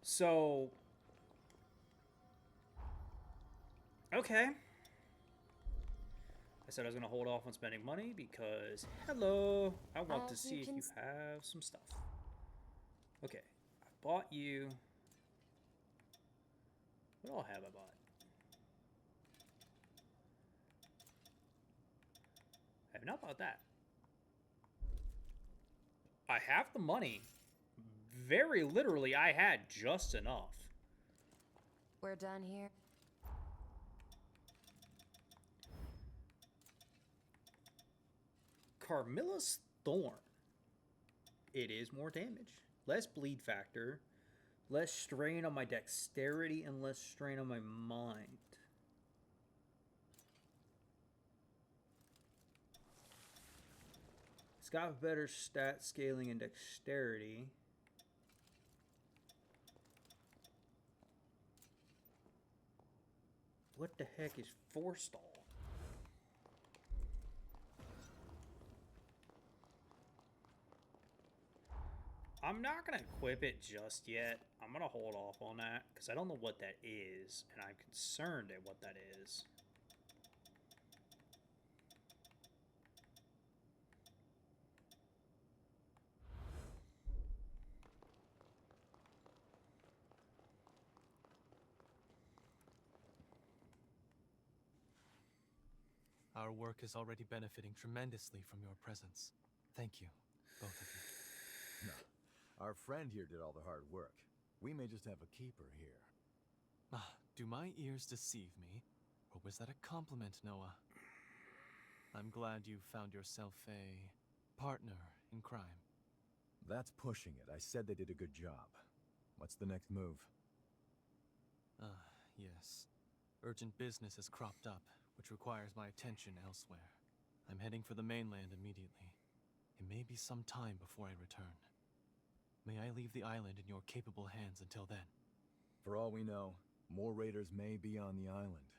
So, okay. I said I was going to hold off on spending money because, hello, I want to see if you have some stuff. Okay, I bought you. What all have I bought? I have not bought that. I have the money. Very literally, I had just enough. We're done here. Carmilla's Thorn. It is more damage. Less bleed factor. Less strain on my dexterity and less strain on my mind. It's got better stat scaling and dexterity. What the heck is Forestall? I'm not going to equip it just yet. I'm going to hold off on that because I don't know what that is, and I'm concerned at what that is. Our work is already benefiting tremendously from your presence. Thank you, both of you. No, our friend here did all the hard work. We may just have a keeper here. Ah, do my ears deceive me? Or was that a compliment, Noah? I'm glad you found yourself a partner in crime. That's pushing it. I said they did a good job. What's the next move? Yes. Urgent business has cropped up, which requires my attention elsewhere. I'm heading for the mainland immediately. It may be some time before I return. May I leave the island in your capable hands until then? For all we know, more raiders may be on the island.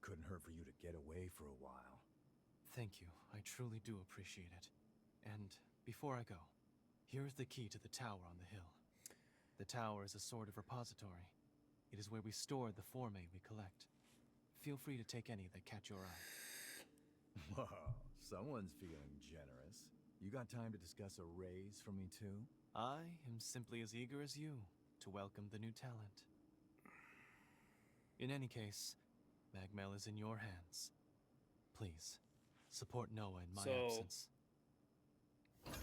Couldn't hurt for you to get away for a while. Thank you. I truly do appreciate it. And before I go, here's the key to the tower on the hill. The tower is a sort of repository. It is where we store the formae we collect. Feel free to take any that catch your eye. Whoa, someone's feeling generous. You got time to discuss a raise for me too? I am simply as eager as you to welcome the new talent. In any case, Magmel is in your hands. Please, support Noah in my absence.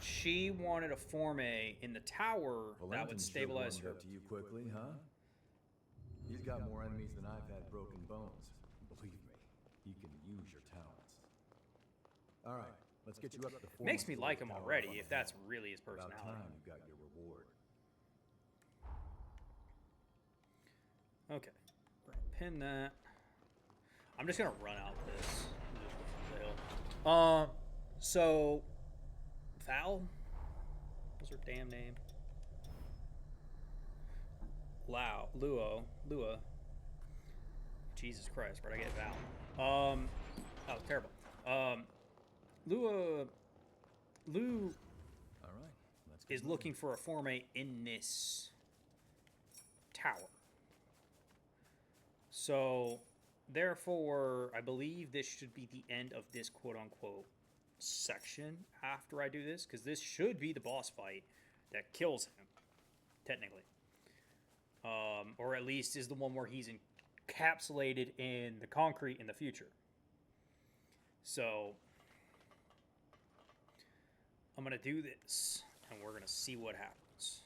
She wanted a forme in the tower that would stabilize her. Up to you quickly, huh? He's got more enemies than I've had broken bones. Believe me, he can use your talents. All right, let's get you up to the foremost Makes me floor like of him the tower already on the if that's hill. really his About personality. time you got your reward. Okay, we're gonna pin that. I'm just gonna run out this. So Val, what's her damn name? Lua. Jesus Christ, where'd I get Val? That was terrible. Lou All right, let's get is moving. looking for a forme in this tower. So, therefore, I believe this should be the end of this quote-unquote section after I do this, because this should be the boss fight that kills him, technically. Or at least is the one where he's encapsulated in the concrete in the future. So, I'm going to do this, and we're going to see what happens.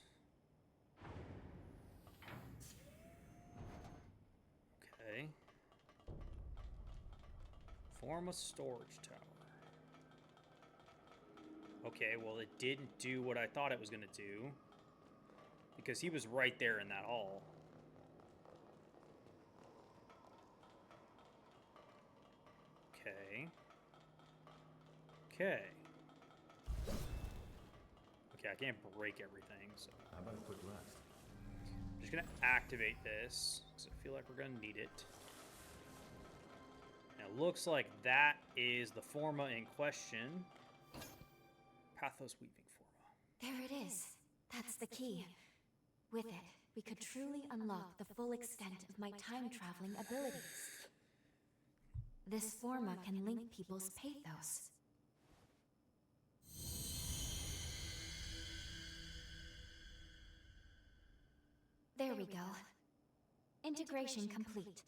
Okay. Form a storage tower. Okay, well, it didn't do what I thought it was going to do, because he was right there in that hall. Okay. Okay. Okay, I can't break everything, so How about a quick rest? I'm just gonna activate this, because I feel like we're gonna need it. And it looks like that is the forma in question. Pathos Weaving Forma. There it is. That's the key. With it, we could truly unlock the full extent of my time-traveling abilities. This forma can link people's pathos. There we go. Integration complete.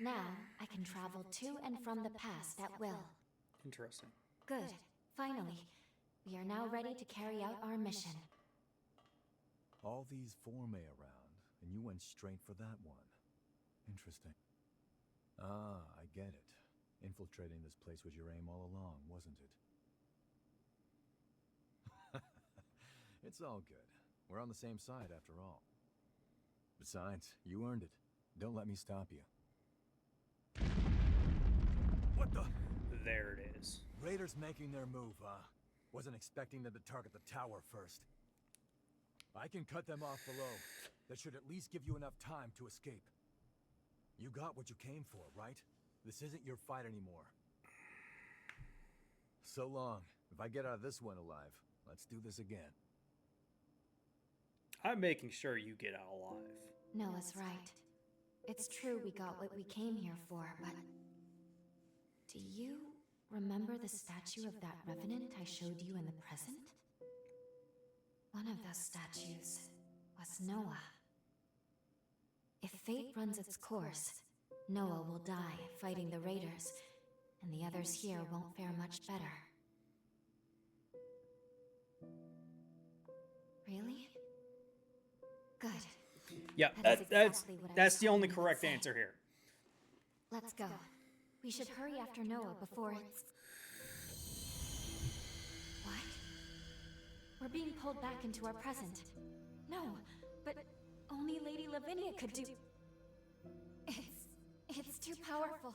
Now, I can travel to and from the past at will. Interesting. Good. Finally, we are now ready to carry out our mission. All these formae around, and you went straight for that one. Interesting. Ah, I get it. Infiltrating this place was your aim all along, wasn't it? It's all good. We're on the same side after all. Besides, you earned it. Don't let me stop you. What the? There it is. Raiders making their move, huh? Wasn't expecting them to target the tower first. I can cut them off below. That should at least give you enough time to escape. You got what you came for, right? This isn't your fight anymore. So long. If I get out of this one alive, let's do this again. I'm making sure you get out alive. Noah's right. It's true we got what we came here for, but... Do you remember the statue of that revenant I showed you in the present? One of those statues was Noah. If fate runs its course, Noah will die fighting the raiders, and the others here won't fare much better. Really? Good. Yeah, That is exactly what I that's was the only hoping you would correct say. answer here. Let's go. We should hurry after Noah before it's... What? We're being pulled back into our present. No, but only Lady Lavinia could do... It's too powerful.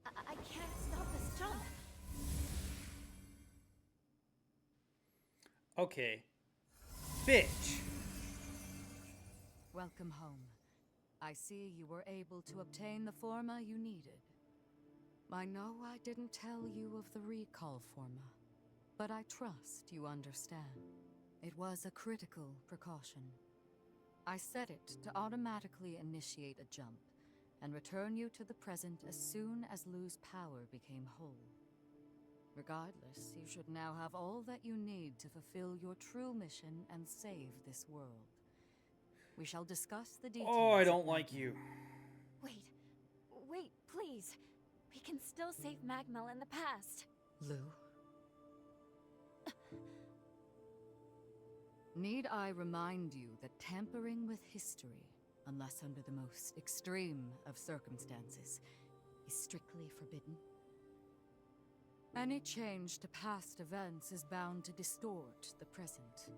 I can't stop this jump. Okay. Bitch. Welcome home. I see you were able to obtain the forma you needed. I know I didn't tell you of the recall forma, but I trust you understand. It was a critical precaution. I set it to automatically initiate a jump and return you to the present as soon as Lu's power became whole. Regardless, you should now have all that you need to fulfill your true mission and save this world. We shall discuss the details. Oh, I don't at like Magmel. you. Wait, please. We can still save Magmel in the past. Lu? Need I remind you that tampering with history, unless under the most extreme of circumstances, is strictly forbidden? Any change to past events is bound to distort the present.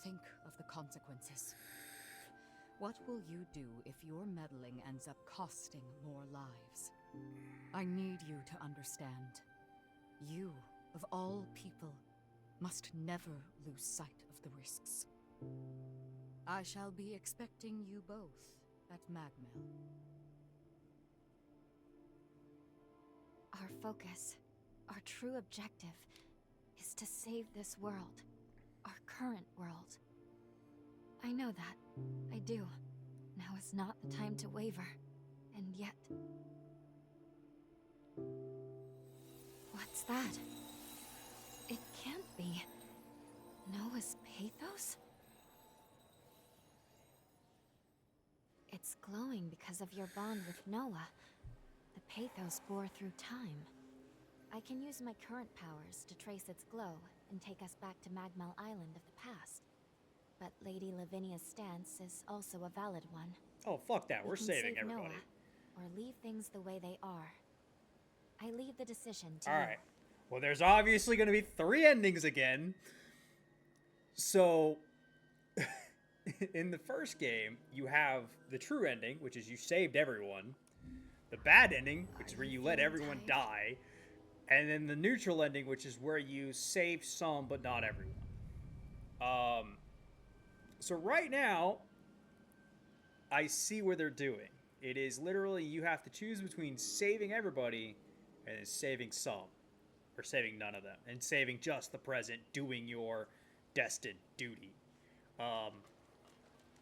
Think of the consequences. What will you do if your meddling ends up costing more lives? I need you to understand. You, of all people, must never lose sight of the risks. I shall be expecting you both at Magmel. Our focus, our true objective, is to save this world. Our current world. I know that. I do. Now is not the time to waver. And yet... What's that? It can't be. Noah's pathos? It's glowing because of your bond with Noah. The pathos bore through time. I can use my current powers to trace its glow and take us back to Magmel Island of the past. But Lady Lavinia's stance is also a valid one. Oh, fuck that. We We're can saving save everybody. Noah, or leave things the way they are. I leave the decision to All you. right. Well, there's obviously going to be 3 endings again. So, in the first game, you have the true ending, which is you saved everyone. The bad ending, which is where you let everyone die. And then the neutral ending, which is where you save some, but not everyone. So right now, I see what they're doing. It is literally you have to choose between saving everybody and saving some. Or saving none of them. And saving just the present, doing your destined duty.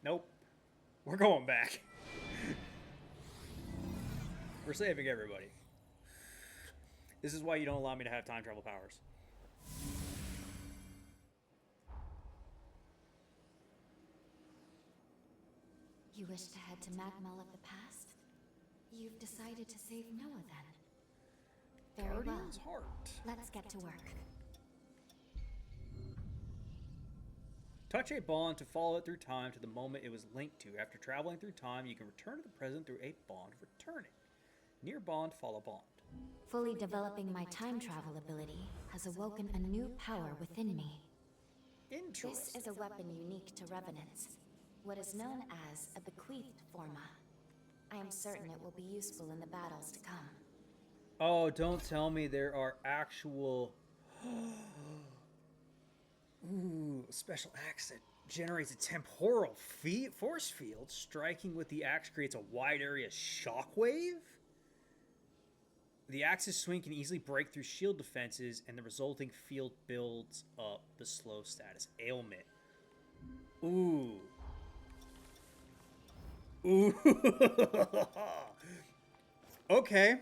Nope. We're going back. We're saving everybody. This is why you don't allow me to have time travel powers. You wish to head to Magmel of the past? You've decided to save Noah then. Very well. Guardian's Heart. Let's get to work. Touch a bond to follow it through time to the moment it was linked to. After traveling through time, you can return to the present through a bond returning. Near bond, follow bond. Fully developing my time travel ability has awoken a new power within me. Interesting. This is a weapon unique to Revenants, what is known as a bequeathed forma. I am certain it will be useful in the battles to come. Oh, don't tell me there are actual... Ooh, special accent generates a temporal force field. Striking with the axe creates a wide area shockwave. The axe's swing can easily break through shield defenses, and the resulting field builds up the slow status ailment. Ooh. Ooh. Okay.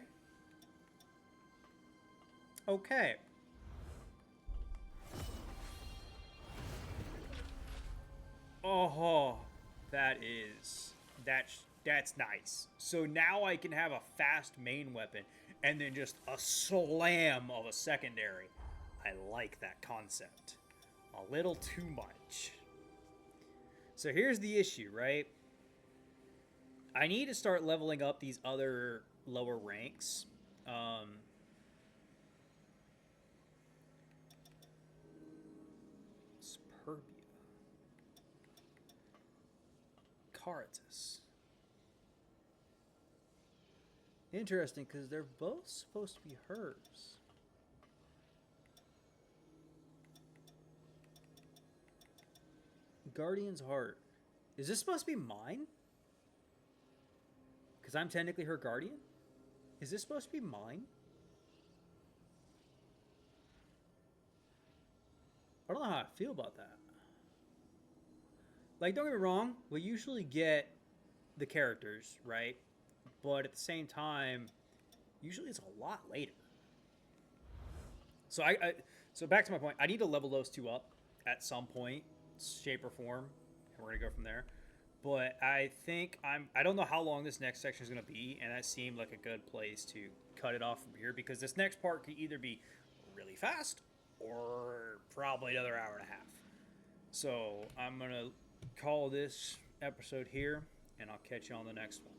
Okay. Oh, that's nice. So now I can have a fast main weapon and then just a slam of a secondary. I like that concept. A little too much. So here's the issue, right? I need to start leveling up these other lower ranks. Superbia. Caritas. Interesting, because they're both supposed to be herbs. Guardian's Heart. Is this supposed to be mine? Because I'm technically her guardian? Is this supposed to be mine? I don't know how I feel about that. Like, don't get me wrong, we usually get the characters, right? But at the same time, usually it's a lot later. So so back to my point, I need to level those two up at some point, shape or form, and we're gonna go from there. But I think I don't know how long this next section is gonna be, and that seemed like a good place to cut it off from here, because this next part could either be really fast or probably another hour and a half. So I'm gonna call this episode here, and I'll catch you on the next one.